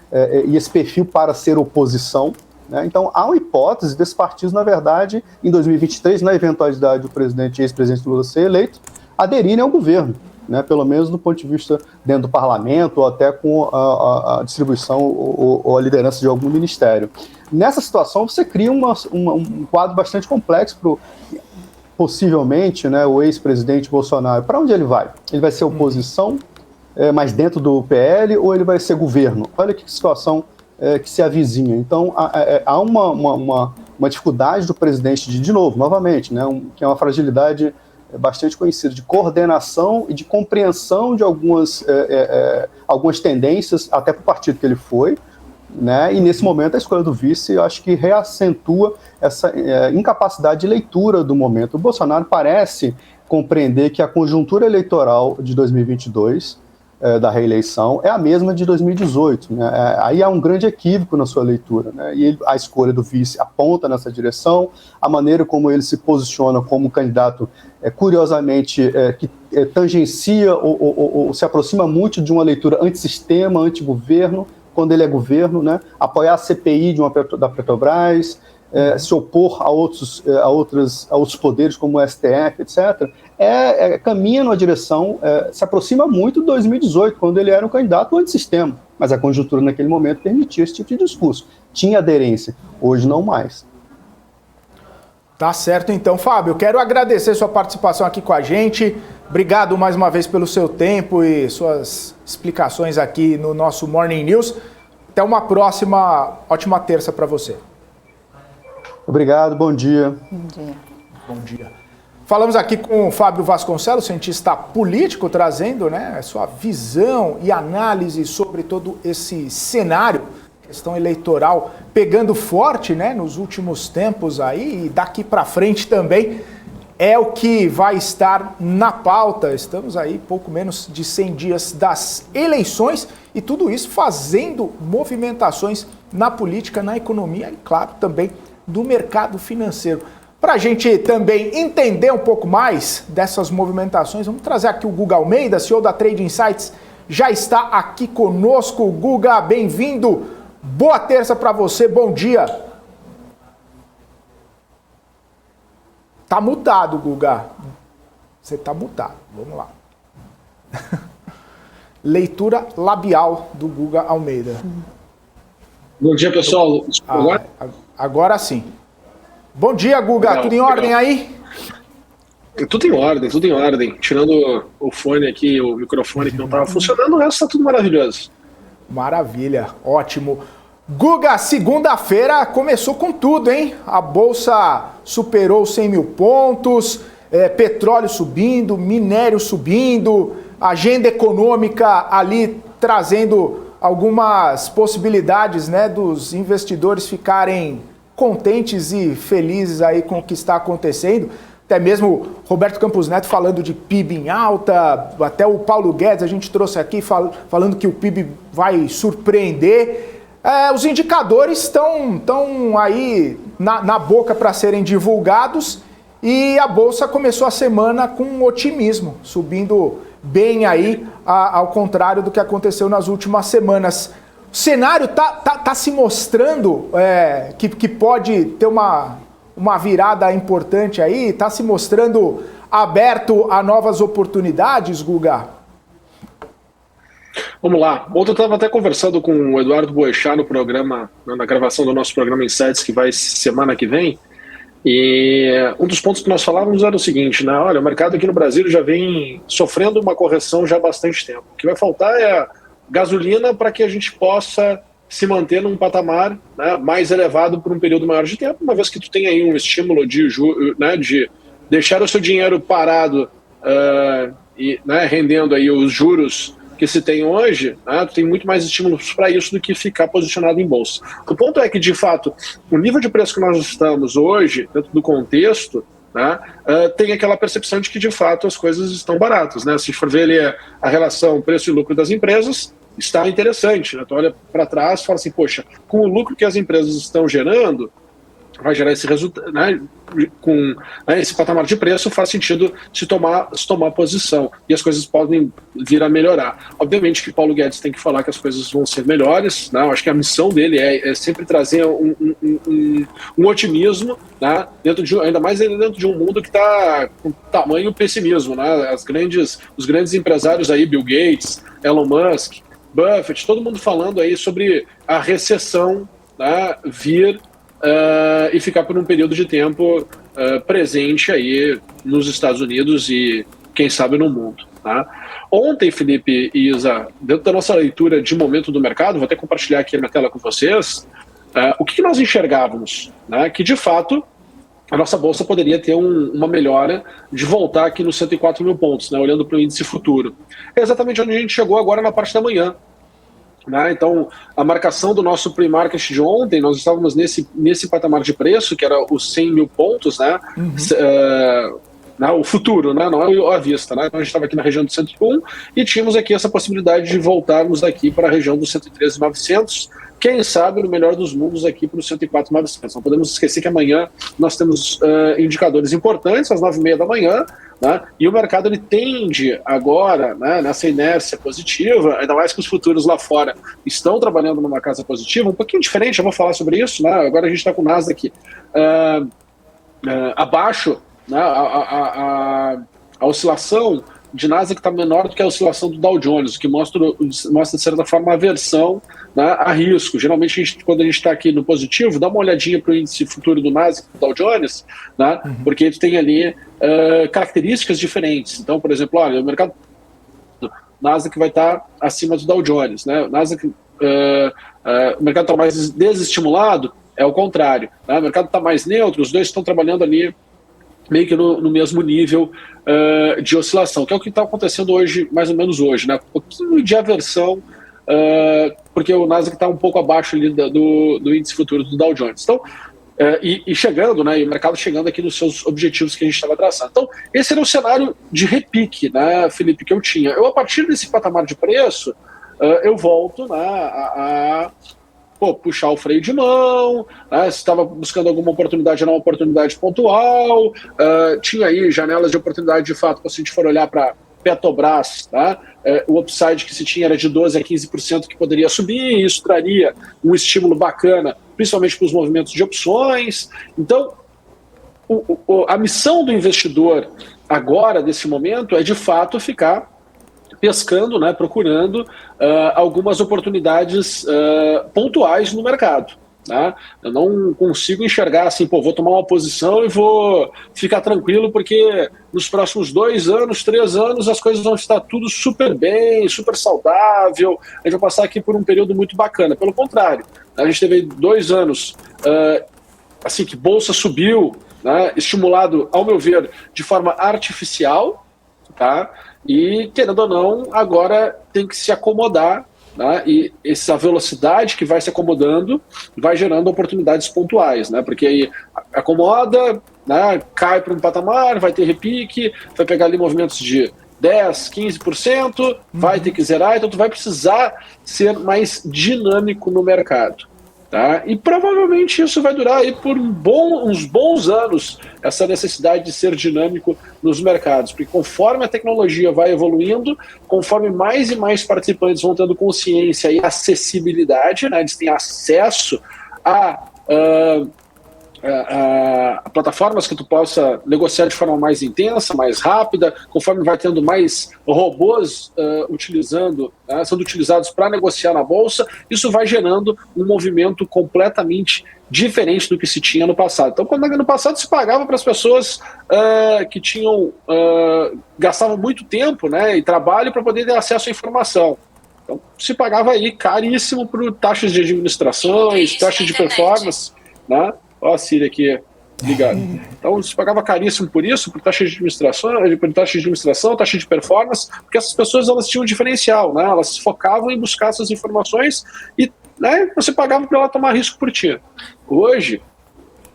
e esse perfil para ser oposição, né? Então, há uma hipótese desses partidos, na verdade, em 2023, na eventualidade do ex-presidente Lula ser eleito, aderirem ao governo, né? Pelo menos do ponto de vista dentro do parlamento, ou até com a distribuição ou a liderança de algum ministério. Nessa situação, você cria um quadro bastante complexo para possivelmente, né, o ex-presidente Bolsonaro. Para onde ele vai? Ele vai ser oposição, mas dentro do PL, ou ele vai ser governo? Olha que situação que se avizinha. Então, há uma dificuldade do presidente novamente, né, que é uma fragilidade bastante conhecida, de coordenação e de compreensão de algumas tendências, até para o partido que ele foi, né? E nesse momento a escolha do vice, eu acho que reacentua essa incapacidade de leitura do momento. O Bolsonaro parece compreender que a conjuntura eleitoral de 2022, da reeleição, é a mesma de 2018. Né? Aí há um grande equívoco na sua leitura, né? E a escolha do vice aponta nessa direção, a maneira como ele se posiciona como candidato, curiosamente, que tangencia ou se aproxima muito de uma leitura antissistema, antigoverno, quando ele é governo, né? Apoiar a CPI da Petrobras, se opor a outros poderes como o STF, etc., caminha numa direção, se aproxima muito de 2018, quando ele era um candidato antissistema, mas a conjuntura naquele momento permitia esse tipo de discurso. Tinha aderência, hoje não mais. Tá certo então, Fábio. Quero agradecer sua participação aqui com a gente. Obrigado mais uma vez pelo seu tempo e suas explicações aqui no nosso Morning News. Até uma próxima. Ótima terça para você. Obrigado, bom dia. Bom dia. Bom dia. Falamos aqui com o Fábio Vasconcelos, cientista político, trazendo, né, a sua visão e análise sobre todo esse cenário, questão eleitoral pegando forte, né, nos últimos tempos aí, e daqui para frente também é o que vai estar na pauta. Estamos aí pouco menos de 100 dias das eleições e tudo isso fazendo movimentações na política, na economia e, claro, também do mercado financeiro. Para a gente também entender um pouco mais dessas movimentações, vamos trazer aqui o Guga Almeida, CEO da Trade Insights, já está aqui conosco. Guga, bem-vindo. Boa terça para você, bom dia. Tá mutado, Guga. Você tá mutado, vamos lá. Leitura labial do Guga Almeida. Bom dia, pessoal. Agora sim. Bom dia, Guga. Tudo em ordem aí? Tudo em ordem, tudo em ordem. Tirando o fone aqui, o microfone que não estava funcionando, o resto está tudo maravilhoso. Maravilha, ótimo. Guga, segunda-feira começou com tudo, hein? A Bolsa superou 100 mil pontos, petróleo subindo, minério subindo, agenda econômica ali trazendo algumas possibilidades, né, dos investidores ficarem contentes e felizes aí com o que está acontecendo. Até mesmo Roberto Campos Neto falando de PIB em alta, até o Paulo Guedes a gente trouxe aqui falando que o PIB vai surpreender. Os indicadores estão aí na boca para serem divulgados e a Bolsa começou a semana com otimismo, subindo bem aí, ao contrário do que aconteceu nas últimas semanas. O cenário tá se mostrando que pode ter uma virada importante aí, está se mostrando aberto a novas oportunidades, Guga? Vamos lá. Ontem eu estava até conversando com o Eduardo Boechat no programa, na gravação do nosso programa Insights, que vai semana que vem, e um dos pontos que nós falávamos era o seguinte, né? Olha, o mercado aqui no Brasil já vem sofrendo uma correção já há bastante tempo. O que vai faltar é gasolina para que a gente possa se manter num patamar, né, mais elevado por um período maior de tempo, uma vez que tu tem aí um estímulo de deixar o seu dinheiro parado e, né, rendendo aí os juros que se tem hoje, né, tu tem muito mais estímulos para isso do que ficar posicionado em bolsa. O ponto é que, de fato, o nível de preço que nós estamos hoje, dentro do contexto, né, tem aquela percepção de que, de fato, as coisas estão baratas. Né? Se for ver ali a relação preço e lucro das empresas, está interessante. Né? Tu olha para trás e fala assim, poxa, com o lucro que as empresas estão gerando, vai gerar esse resultado, né, com esse patamar de preço, faz sentido se tomar posição, e as coisas podem vir a melhorar. Obviamente que Paulo Guedes tem que falar que as coisas vão ser melhores, né? Eu acho que a missão dele é sempre trazer um otimismo, né, ainda mais dentro de um mundo que está com tamanho pessimismo, né? Os grandes empresários aí, Bill Gates, Elon Musk, Buffett, todo mundo falando aí sobre a recessão, né, vir e ficar por um período de tempo presente aí nos Estados Unidos e, quem sabe, no mundo. Tá? Ontem, Felipe e Isa, dentro da nossa leitura de momento do mercado, vou até compartilhar aqui a minha tela com vocês, o que nós enxergávamos? Né? Que, de fato, a nossa bolsa poderia ter uma melhora de voltar aqui nos 104 mil pontos, né? Olhando para o índice futuro. É exatamente onde a gente chegou agora na parte da manhã. Né? Então, a marcação do nosso pre-market de ontem, nós estávamos nesse patamar de preço, que era os 100 mil pontos, né? O futuro, né? Não é a vista. Né? Então, a gente estava aqui na região do 101 e tínhamos aqui essa possibilidade de voltarmos aqui para a região dos 113.900, quem sabe, no melhor dos mundos, aqui para os 104.900. Não podemos esquecer que amanhã nós temos indicadores importantes, às 9h30 da manhã, né? E o mercado ele tende agora, né, nessa inércia positiva, ainda mais que os futuros lá fora estão trabalhando numa casa positiva, um pouquinho diferente, eu vou falar sobre isso, né? Agora a gente está com o Nasdaq abaixo, né? A oscilação de Nasdaq está menor do que a oscilação do Dow Jones, o que mostra de certa forma a aversão, né, a risco. Geralmente, quando a gente está aqui no positivo, dá uma olhadinha para o índice futuro do Nasdaq e do Dow Jones, né, porque ele tem ali características diferentes. Então, por exemplo, olha, o mercado Nasdaq vai estar acima do Dow Jones, né? Nasdaq, o mercado está mais desestimulado, é o contrário. Né? O mercado está mais neutro, os dois estão trabalhando ali meio que no mesmo nível de oscilação, que é o que está acontecendo hoje, mais ou menos hoje, né? Um pouquinho de aversão, porque o Nasdaq está um pouco abaixo ali do índice futuro do Dow Jones. Então, e chegando, né? E o mercado chegando aqui nos seus objetivos que a gente estava traçando. Então, esse era o cenário de repique, né, Felipe, que eu tinha. Eu, a partir desse patamar de preço, eu volto, né, a puxar o freio de mão, né, se estava buscando alguma oportunidade, era uma oportunidade pontual, tinha aí janelas de oportunidade de fato, se a gente for olhar para Petrobras, tá? O upside que se tinha era de 12% a 15% que poderia subir, e isso traria um estímulo bacana, principalmente para os movimentos de opções. Então, a missão do investidor agora, desse momento, é de fato ficar pescando, né, procurando algumas oportunidades pontuais no mercado. né? Eu não consigo enxergar assim, vou tomar uma posição e vou ficar tranquilo porque nos próximos 2 anos, 3 anos, as coisas vão estar tudo super bem, super saudável, a gente vai passar aqui por um período muito bacana. Pelo contrário, a gente teve 2 anos assim que bolsa subiu, né, estimulado, ao meu ver, de forma artificial, tá? E, querendo ou não, agora tem que se acomodar, né? E essa velocidade que vai se acomodando vai gerando oportunidades pontuais, né? Porque aí acomoda, né, cai para um patamar, vai ter repique, vai pegar ali movimentos de 10%, 15%, vai ter que zerar, então tu vai precisar ser mais dinâmico no mercado. Tá? E provavelmente isso vai durar aí por uns bons anos, essa necessidade de ser dinâmico nos mercados, porque conforme a tecnologia vai evoluindo, conforme mais e mais participantes vão tendo consciência e acessibilidade, né, eles têm acesso a plataformas que tu possa negociar de forma mais intensa, mais rápida, conforme vai tendo mais robôs sendo utilizados para negociar na bolsa, isso vai gerando um movimento completamente diferente do que se tinha no passado. Então, quando no passado se pagava para as pessoas que gastavam muito tempo, né, e trabalho para poder ter acesso à informação. Então, se pagava aí caríssimo por taxas de administrações, taxas de performance, né? Ó a Síria aqui, ligado. Então, se pagava caríssimo por isso, por taxa de administração, taxa de performance, porque essas pessoas elas tinham um diferencial, né? Elas se focavam em buscar essas informações e, né, você pagava para ela tomar risco por ti. Hoje,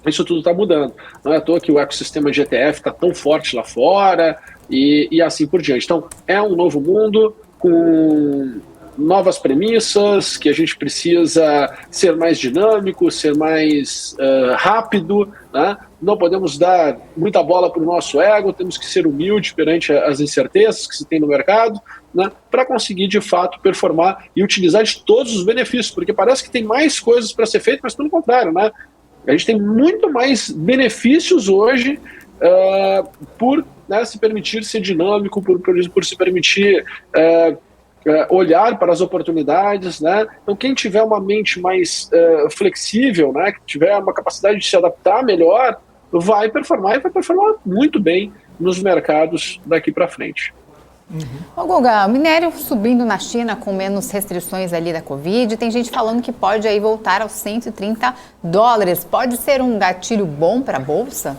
isso tudo está mudando. Não é à toa que o ecossistema de ETF está tão forte lá fora e assim por diante. Então, é um novo mundo com novas premissas, que a gente precisa ser mais dinâmico, ser mais rápido, né? Não podemos dar muita bola para o nosso ego, temos que ser humilde perante as incertezas que se tem no mercado, né? Para conseguir de fato performar e utilizar de todos os benefícios, porque parece que tem mais coisas para ser feito, mas pelo contrário, né? A gente tem muito mais benefícios hoje por, né, se permitir ser dinâmico, por se permitir olhar para as oportunidades, né? Então, quem tiver uma mente mais flexível, né, que tiver uma capacidade de se adaptar melhor, vai performar e vai performar muito bem nos mercados daqui para frente. Ô Guga, o minério subindo na China com menos restrições ali da Covid, tem gente falando que pode aí voltar aos $130. Pode ser um gatilho bom para a Bolsa?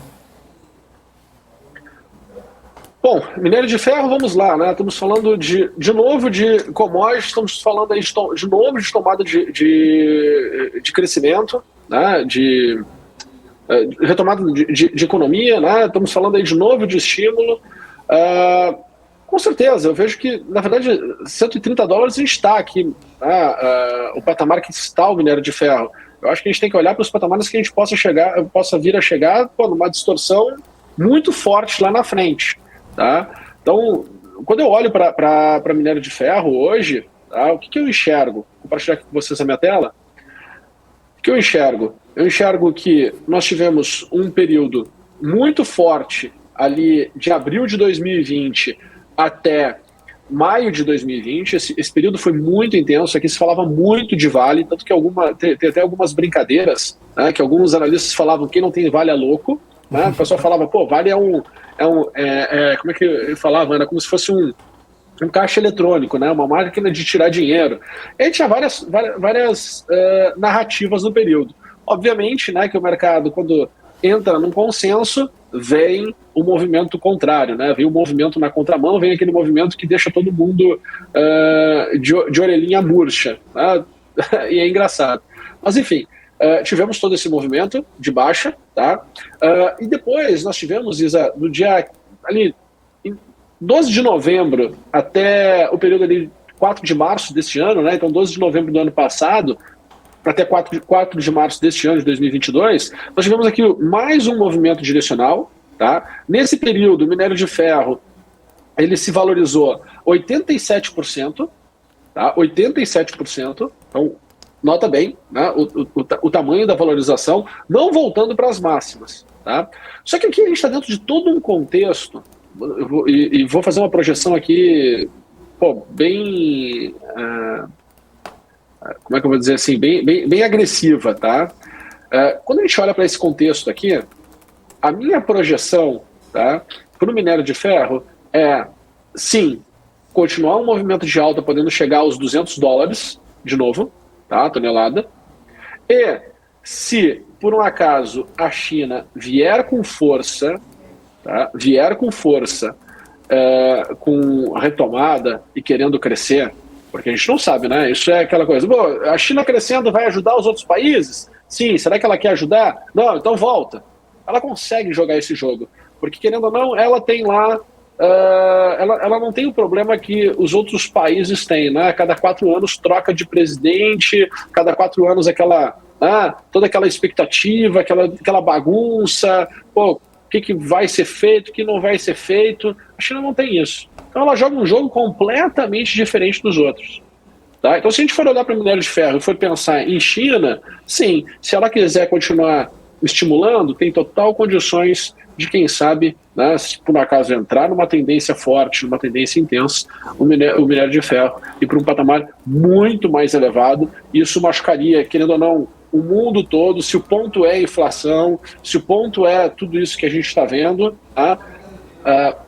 Bom, minério de ferro, vamos lá, né? Estamos falando de novo de commodities, estamos falando aí de novo de tomada de crescimento, né? De retomada de economia, né? Estamos falando aí de novo de estímulo. Com certeza, eu vejo que, na verdade, $130 está aqui, né? O patamar que está o minério de ferro. Eu acho que a gente tem que olhar para os patamares que a gente possa vir a chegar numa distorção muito forte lá na frente. Tá? Então, quando eu olho para minério de ferro hoje, tá, o que eu enxergo? Vou compartilhar aqui com vocês a minha tela. O que eu enxergo? Eu enxergo que nós tivemos um período muito forte ali de abril de 2020 até maio de 2020. Esse período foi muito intenso. Aqui se falava muito de Vale, tanto que tem até algumas brincadeiras, né, que alguns analistas falavam que quem não tem Vale é louco. Né? O pessoal falava, Vale como é que eu falava? Era como se fosse um caixa eletrônico, né? Uma máquina de tirar dinheiro. E a gente tinha várias narrativas no período. Obviamente, né, que o mercado, quando entra num consenso, vem o movimento contrário, né? Vem o movimento na contramão, vem aquele movimento que deixa todo mundo de orelhinha murcha, né? E é engraçado. Mas, enfim, tivemos todo esse movimento de baixa, tá? E depois nós tivemos, Isa, no dia ali, em 12 de novembro até o período ali 4 de março deste ano, né? Então 12 de novembro do ano passado até 4 de março deste ano de 2022, nós tivemos aqui mais um movimento direcional, tá? Nesse período, o minério de ferro, ele se valorizou 87%, tá? 87%, então nota bem, né, o tamanho da valorização, não voltando para as máximas. Tá? Só que aqui a gente está dentro de todo um contexto, e vou fazer uma projeção aqui bem como é que eu vou dizer assim, bem agressiva, tá? Quando a gente olha para esse contexto aqui, a minha projeção, tá, para o minério de ferro é, sim, continuar um movimento de alta podendo chegar aos $200 de novo, tá, a tonelada, e se por um acaso a China vier com força, tá, com a retomada e querendo crescer, porque a gente não sabe, né? Isso é aquela coisa, a China crescendo vai ajudar os outros países? Sim, será que ela quer ajudar? Não, então volta. Ela consegue jogar esse jogo, porque querendo ou não, ela tem lá, ela não tem o problema que os outros países têm, né? Cada 4 anos troca de presidente, cada 4 anos toda aquela expectativa, aquela bagunça, o que vai ser feito, o que não vai ser feito. A China não tem isso. Então ela joga um jogo completamente diferente dos outros. Tá? Então se a gente for olhar para o minério de ferro e for pensar em China, sim, se ela quiser continuar estimulando, tem total condições de, quem sabe, né, se por um acaso entrar numa tendência forte, numa tendência intensa, o minério de ferro ir para um patamar muito mais elevado. Isso machucaria, querendo ou não, o mundo todo. Se o ponto é inflação, se o ponto é tudo isso que a gente está vendo,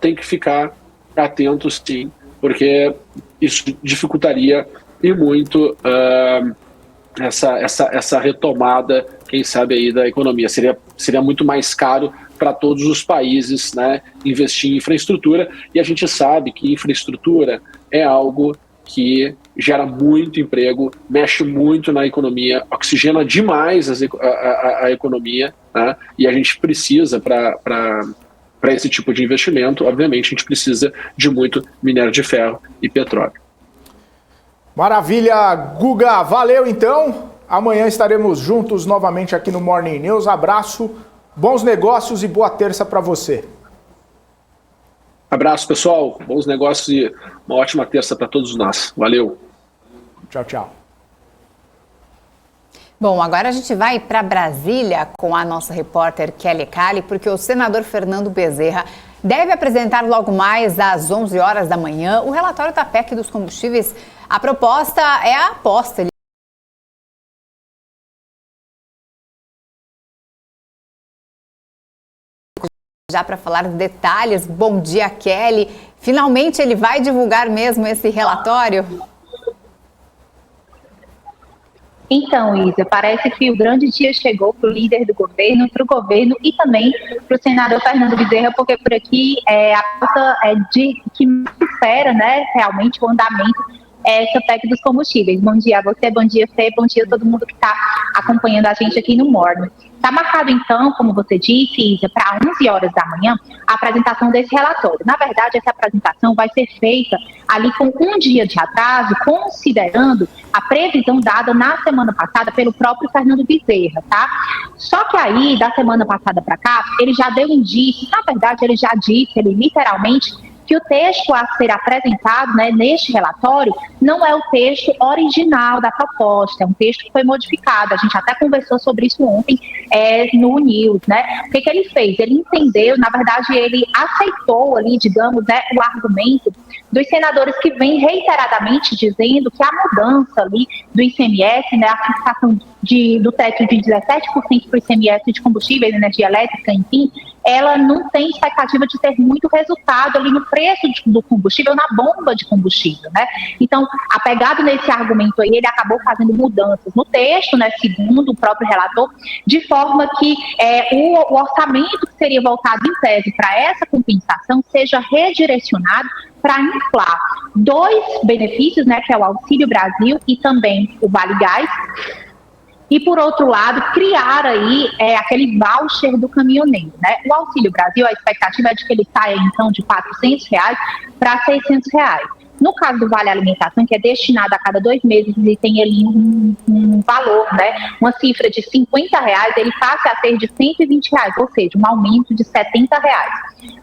tem que ficar atento, sim, porque isso dificultaria e muito essa retomada, quem sabe, aí da economia. Seria muito mais caro para todos os países, né, investir em infraestrutura, e a gente sabe que infraestrutura é algo que gera muito emprego, mexe muito na economia, oxigena demais a economia, né? E a gente precisa, para esse tipo de investimento, obviamente, a gente precisa de muito minério de ferro e petróleo. Maravilha, Guga, valeu então. Amanhã estaremos juntos novamente aqui no Morning News. Abraço, bons negócios e boa terça para você. Abraço, pessoal. Bons negócios e uma ótima terça para todos nós. Valeu. Tchau, tchau. Bom, agora a gente vai para Brasília com a nossa repórter Kelly Cali, porque o senador Fernando Bezerra deve apresentar logo mais às 11 horas da manhã o relatório da PEC dos combustíveis. A proposta é a aposta já para falar detalhes. Bom dia, Kelly. Finalmente ele vai divulgar mesmo esse relatório? Então, Isa, parece que o grande dia chegou para o líder do governo, para o governo e também para o senador Fernando Bezerra, porque por aqui a pauta que espera, né, realmente o andamento essa PEC dos combustíveis. Bom dia a você, bom dia Fê, bom dia a todo mundo que está acompanhando a gente aqui no Morning. Está marcado então, como você disse, Isa, para 11 horas da manhã, a apresentação desse relatório. Na verdade, essa apresentação vai ser feita ali com um dia de atraso, considerando a previsão dada na semana passada pelo próprio Fernando Bezerra, tá? Só que aí, da semana passada para cá, ele já deu indício, na verdade, ele já disse, ele literalmente, que o texto a ser apresentado, né, neste relatório não é o texto original da proposta, é um texto que foi modificado. A gente até conversou sobre isso ontem no News, né? O que ele fez? Ele entendeu, na verdade, ele aceitou ali, digamos, né, o argumento dos senadores que vêm reiteradamente dizendo que a mudança ali do ICMS, né, a fixação do teto de 17% para o ICMS de combustíveis, energia elétrica, enfim, ela não tem expectativa de ter muito resultado ali no preço do combustível, na bomba de combustível, né? Então, apegado nesse argumento aí, ele acabou fazendo mudanças no texto, né, segundo o próprio relator, de forma que o orçamento que seria voltado em tese para essa compensação seja redirecionado para inflar 2 benefícios, né, que é o Auxílio Brasil e também o Vale Gás. E, por outro lado, criar aí aquele voucher do caminhoneiro, né? O Auxílio Brasil, a expectativa é de que ele saia, então, de R$400 para R$600. No caso do Vale Alimentação, que é destinado a cada 2 meses e tem ali um valor, né? Uma cifra de R$50, ele passa a ser de R$120, ou seja, um aumento de R$70.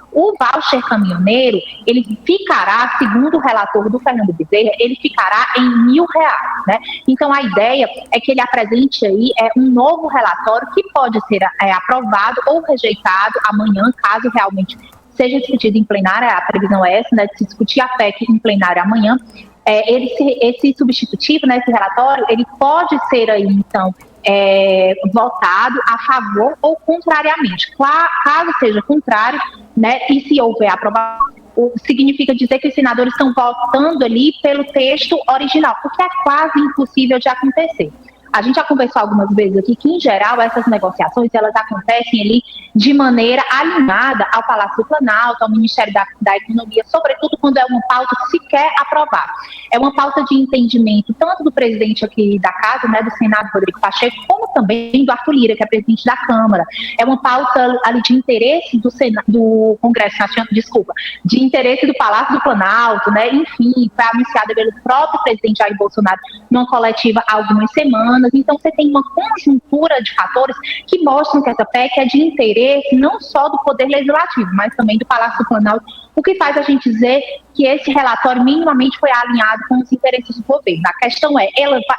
O voucher caminhoneiro, ele ficará, segundo o relator do Fernando Bezerra, ele ficará em R$1.000, né? Então, a ideia é que ele apresente aí um novo relatório que pode ser aprovado ou rejeitado amanhã, caso realmente seja discutido em plenária. A previsão é essa, né, de se discutir a PEC em plenária amanhã. esse substitutivo, né, esse relatório, ele pode ser aí, então, votado a favor ou contrariamente. Caso seja contrário, né, e se houver aprovação, significa dizer que os senadores estão votando ali pelo texto original, porque é quase impossível de acontecer. A gente já conversou algumas vezes aqui que, em geral, essas negociações, elas acontecem ali de maneira alinhada ao Palácio do Planalto, ao Ministério da Economia, sobretudo quando é uma pauta que se quer aprovar. É uma pauta de entendimento tanto do presidente aqui da Casa, né, do Senado, Rodrigo Pacheco, como também do Arthur Lira, que é presidente da Câmara. É uma pauta ali de interesse do Congresso Nacional, de interesse do Palácio do Planalto, né, enfim, foi anunciada pelo próprio presidente Jair Bolsonaro numa coletiva há algumas semanas. Então, você tem uma conjuntura de fatores que mostram que essa PEC é de interesse não só do Poder Legislativo, mas também do Palácio do Planalto, o que faz a gente dizer que esse relatório minimamente foi alinhado com os interesses do governo. A questão é,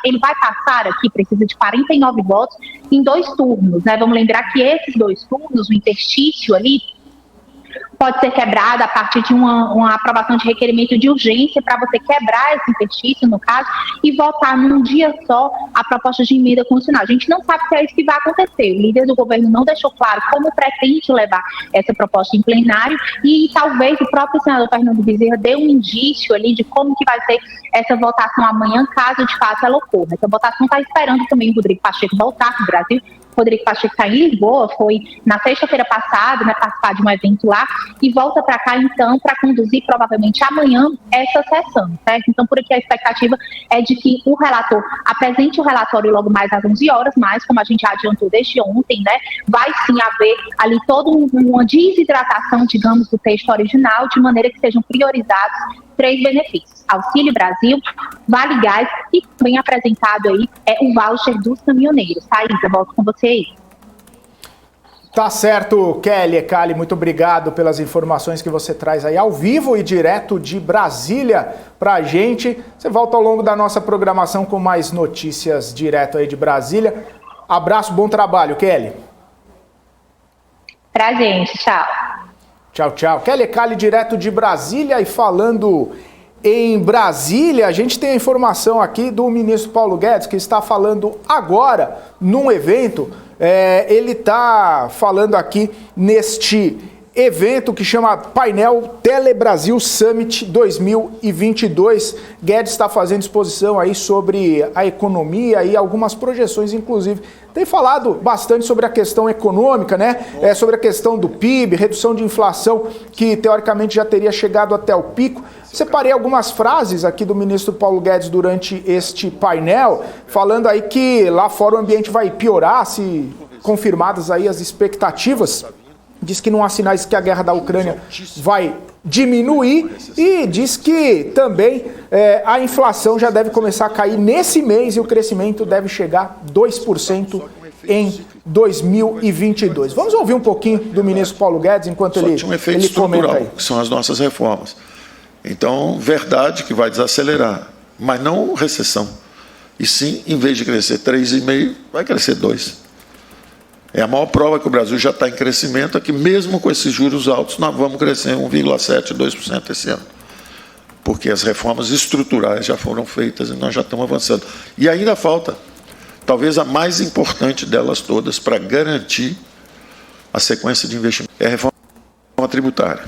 ele vai passar aqui, precisa de 49 votos em 2 turnos, né? Vamos lembrar que esses 2 turnos, o interstício ali, pode ser quebrada a partir de uma aprovação de requerimento de urgência para você quebrar esse interstício, no caso, e votar num dia só a proposta de emenda constitucional. A gente não sabe se é isso que vai acontecer. O líder do governo não deixou claro como pretende levar essa proposta em plenário e talvez o próprio senador Fernando Bezerra dê um indício ali de como que vai ser essa votação amanhã, caso de fato ela ocorra. Essa votação está esperando também o Rodrigo Pacheco voltar para o Brasil. Rodrigo Pacheco está em Lisboa, foi na sexta-feira passada, né, participar de um evento lá, e volta para cá, então, para conduzir provavelmente amanhã essa sessão, certo? Então, por aqui a expectativa é de que o relator apresente o relatório logo mais às 11 horas, mas, como a gente já adiantou desde ontem, né, vai sim haver ali toda uma desidratação, digamos, do texto original, de maneira que sejam priorizados 3 benefícios: Auxílio Brasil, Vale Gás e também apresentado aí o voucher dos caminhoneiros. Thaís, eu volto com você aí. Tá certo, Kelly Cali, muito obrigado pelas informações que você traz aí ao vivo e direto de Brasília pra gente. Você volta ao longo da nossa programação com mais notícias direto aí de Brasília. Abraço, bom trabalho, Kelly. Pra gente, tchau. Tchau, tchau. Kelly Cali, direto de Brasília. E falando em Brasília, a gente tem a informação aqui do ministro Paulo Guedes, que está falando agora num evento. Ele está falando aqui neste evento que chama Painel Telebrasil Summit 2022. Guedes está fazendo exposição aí sobre a economia e algumas projeções, inclusive. Tem falado bastante sobre a questão econômica, né? Sobre a questão do PIB, redução de inflação, que teoricamente já teria chegado até o pico. Separei algumas frases aqui do ministro Paulo Guedes durante este painel, falando aí que lá fora o ambiente vai piorar, se confirmadas aí as expectativas. Diz que não há sinais que a guerra da Ucrânia vai diminuir e diz que também a inflação já deve começar a cair nesse mês e o crescimento deve chegar a 2% em 2022. Vamos ouvir um pouquinho do ministro Paulo Guedes enquanto ele tinha um efeito estrutural, que são as nossas reformas. Então, verdade que vai desacelerar, mas não recessão. E sim, em vez de crescer 3,5%, vai crescer 2%. É a maior prova que o Brasil já está em crescimento, é que mesmo com esses juros altos, nós vamos crescer 1,7%, 2% esse ano. Porque as reformas estruturais já foram feitas e nós já estamos avançando. E ainda falta, talvez a mais importante delas todas, para garantir a sequência de investimento, é a reforma tributária.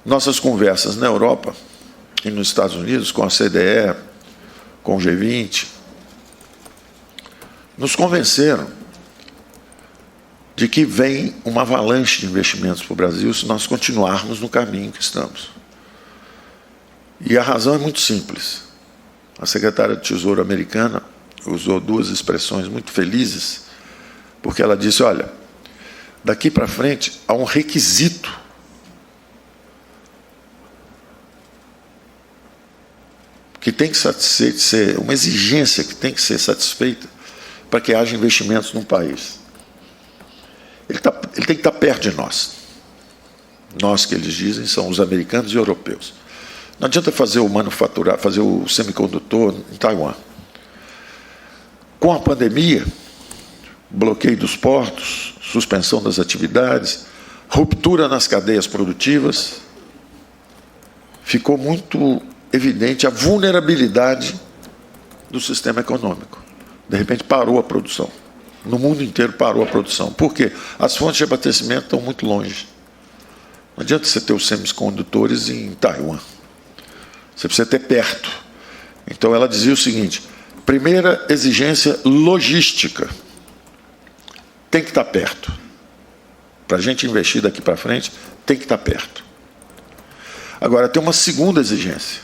Nossas conversas na Europa e nos Estados Unidos, com a CDE, com o G20, nos convenceram de que vem uma avalanche de investimentos para o Brasil se nós continuarmos no caminho que estamos. E a razão é muito simples. A secretária de Tesouro americana usou 2 expressões muito felizes, porque ela disse, olha, daqui para frente há um requisito que tem que ser uma exigência que tem que ser satisfeita para que haja investimentos no país. Ele tem que estar perto de nós. Nós, que eles dizem, são os americanos e europeus. Não adianta fazer o semicondutor em Taiwan. Com a pandemia, bloqueio dos portos, suspensão das atividades, ruptura nas cadeias produtivas, ficou muito evidente a vulnerabilidade do sistema econômico. De repente parou a produção. No mundo inteiro parou a produção. Por quê? As fontes de abastecimento estão muito longe. Não adianta você ter os semicondutores em Taiwan. Você precisa ter perto. Então ela dizia o seguinte: primeira exigência logística. Tem que estar perto. Para a gente investir daqui para frente, tem que estar perto. Agora, tem uma segunda exigência,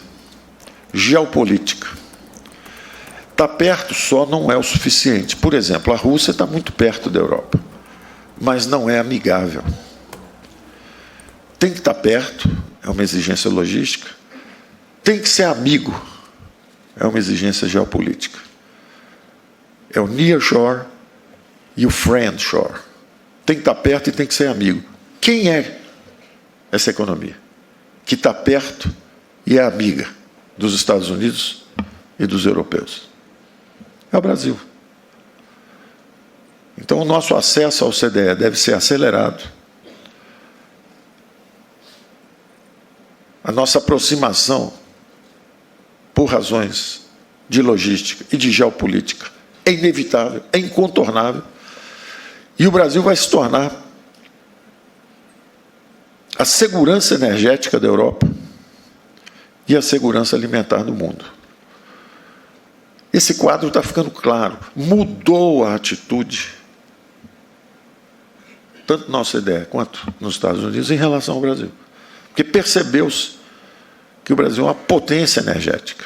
geopolítica. Estar perto só não é o suficiente. Por exemplo, a Rússia está muito perto da Europa, mas não é amigável. Tem que estar perto, é uma exigência logística. Tem que ser amigo, é uma exigência geopolítica. É o nearshore e o friendshore. Tem que estar perto e tem que ser amigo. Quem é essa economia que está perto e é amiga dos Estados Unidos e dos europeus? É o Brasil. Então, o nosso acesso ao CDE deve ser acelerado. A nossa aproximação, por razões de logística e de geopolítica, é inevitável, é incontornável. E o Brasil vai se tornar a segurança energética da Europa e a segurança alimentar do mundo. Esse quadro está ficando claro. Mudou a atitude, tanto no OCDE quanto nos Estados Unidos, em relação ao Brasil. Porque percebeu-se que o Brasil é uma potência energética.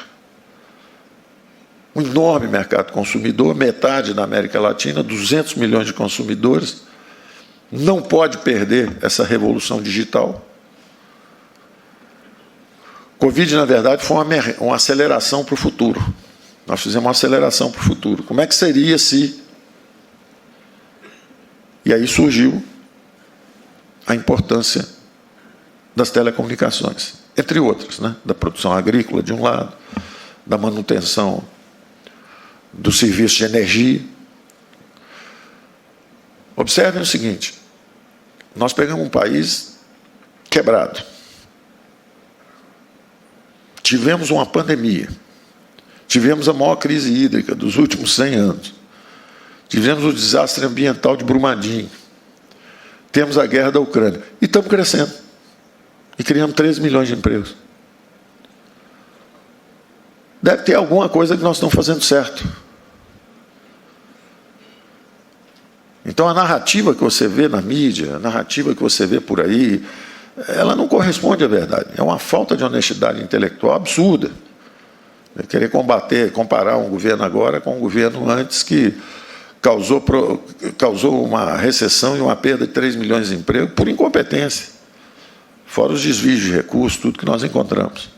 Um enorme mercado consumidor, metade da América Latina, 200 milhões de consumidores, não pode perder essa revolução digital. Covid, na verdade, foi uma aceleração para o futuro. Nós fizemos uma aceleração para o futuro. Como é que seria se... E aí surgiu a importância das telecomunicações, entre outras, né? Da produção agrícola, de um lado, da manutenção do serviço de energia. Observem o seguinte: nós pegamos um país quebrado. Tivemos uma pandemia. Tivemos a maior crise hídrica dos últimos 100 anos. Tivemos o desastre ambiental de Brumadinho. Temos a guerra da Ucrânia. E estamos crescendo. E criamos 13 milhões de empregos. Deve ter alguma coisa que nós estamos fazendo certo. Então, a narrativa que você vê na mídia, a narrativa que você vê por aí, ela não corresponde à verdade. É uma falta de honestidade intelectual absurda. Querer comparar um governo agora com um governo antes que causou uma recessão e uma perda de 3 milhões de empregos por incompetência. Fora os desvios de recursos, tudo que nós encontramos.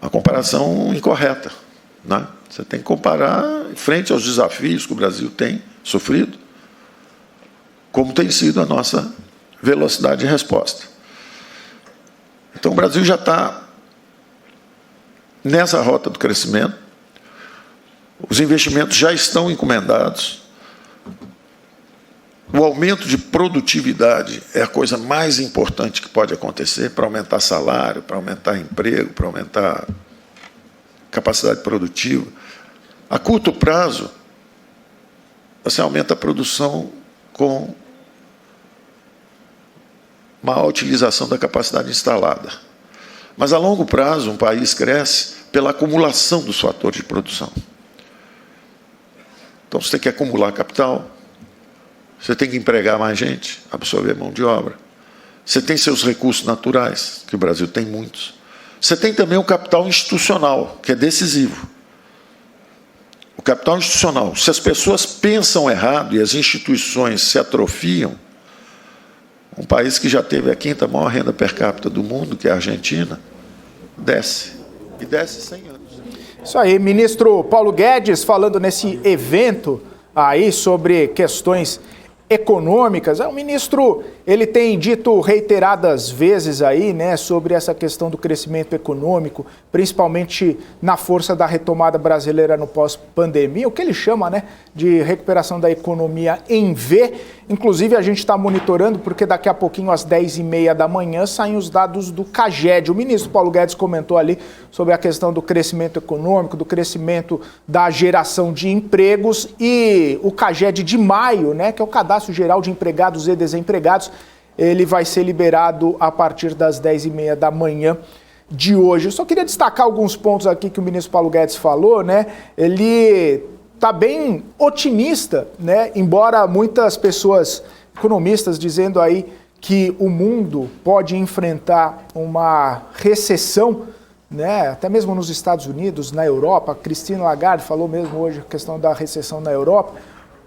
Uma comparação incorreta, né? Você tem que comparar frente aos desafios que o Brasil tem sofrido, como tem sido a nossa velocidade de resposta. Então, o Brasil já está nessa rota do crescimento, os investimentos já estão encomendados, o aumento de produtividade é a coisa mais importante que pode acontecer para aumentar salário, para aumentar emprego, para aumentar capacidade produtiva. A curto prazo, você aumenta a produção com maior utilização da capacidade instalada. Mas, a longo prazo, um país cresce pela acumulação dos fatores de produção. Então, você tem que acumular capital, você tem que empregar mais gente, absorver mão de obra. Você tem seus recursos naturais, que o Brasil tem muitos. Você tem também o capital institucional, que é decisivo. O capital institucional, se as pessoas pensam errado e as instituições se atrofiam, um país que já teve a 5ª maior renda per capita do mundo, que é a Argentina, desce. E desce 100 anos. Isso aí, ministro Paulo Guedes, falando nesse evento aí sobre questões econômicas. O ministro, Ele tem dito reiteradas vezes aí, né, sobre essa questão do crescimento econômico, principalmente na força da retomada brasileira no pós-pandemia, o que ele chama, né, de recuperação da economia em V. Inclusive, a gente está monitorando, porque daqui a pouquinho, às 10h30 da manhã, saem os dados do CAGED. O ministro Paulo Guedes comentou ali sobre a questão do crescimento econômico, do crescimento da geração de empregos, e o CAGED de maio, né, que é o Cadastro Geral de Empregados e Desempregados, ele vai ser liberado a partir das 10h30 da manhã de hoje. Eu só queria destacar alguns pontos aqui que o ministro Paulo Guedes falou, né? Ele está bem otimista, né? Embora muitas pessoas, economistas, dizendo aí que o mundo pode enfrentar uma recessão, né? Até mesmo nos Estados Unidos, na Europa. A Christine Lagarde falou mesmo hoje a questão da recessão na Europa.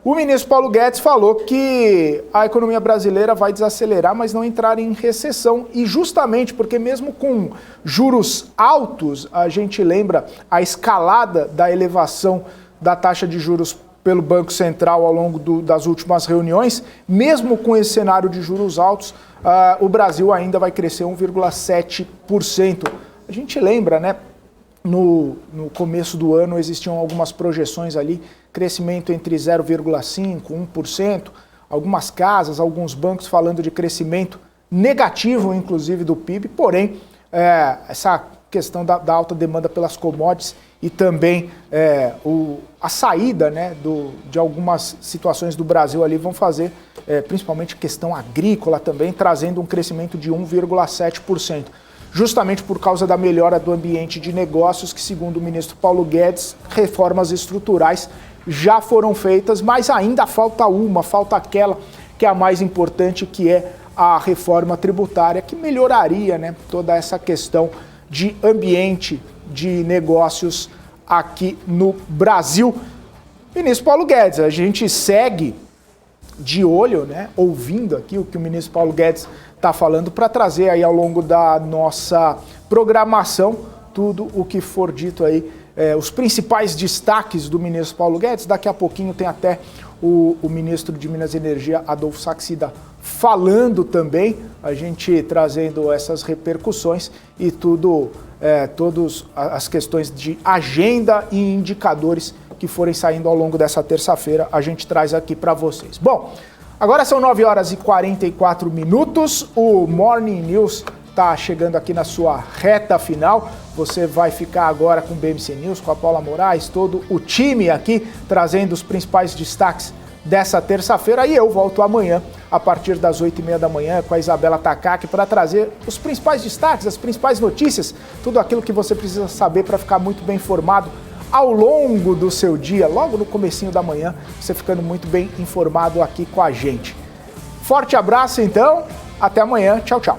O ministro Paulo Guedes falou que a economia brasileira vai desacelerar, mas não entrar em recessão. E justamente porque mesmo com juros altos, a gente lembra a escalada da elevação da taxa de juros pelo Banco Central ao longo das últimas reuniões, mesmo com esse cenário de juros altos, o Brasil ainda vai crescer 1,7%. A gente lembra, né? No começo do ano existiam algumas projeções ali, crescimento entre 0,5% e 1%, algumas casas, alguns bancos falando de crescimento negativo, inclusive, do PIB, porém, essa questão da alta demanda pelas commodities e também a saída, né, de algumas situações do Brasil ali vão fazer, principalmente questão agrícola também, trazendo um crescimento de 1,7%. Justamente por causa da melhora do ambiente de negócios que, segundo o ministro Paulo Guedes, reformas estruturais já foram feitas, mas ainda falta aquela que é a mais importante, que é a reforma tributária, que melhoraria, né, toda essa questão de ambiente de negócios aqui no Brasil. Ministro Paulo Guedes, a gente segue de olho, né, ouvindo aqui o que o ministro Paulo Guedes está falando, para trazer aí ao longo da nossa programação tudo o que for dito aí, os principais destaques do ministro Paulo Guedes. Daqui a pouquinho tem até o ministro de Minas e Energia, Adolfo Saxida, falando também, a gente trazendo essas repercussões e todas as questões de agenda e indicadores que forem saindo ao longo dessa terça-feira, a gente traz aqui para vocês. Bom, agora são 9h44, o Morning News está chegando aqui na sua reta final. Você vai ficar agora com o BMC News, com a Paula Moraes, todo o time aqui, trazendo os principais destaques dessa terça-feira. E eu volto amanhã, a partir das 8h30 da manhã, com a Isabela Takaki, para trazer os principais destaques, as principais notícias, tudo aquilo que você precisa saber para ficar muito bem informado ao longo do seu dia, logo no comecinho da manhã, você ficando muito bem informado aqui com a gente. Forte abraço, então. Até amanhã. Tchau, tchau.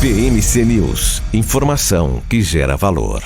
BMC News. Informação que gera valor.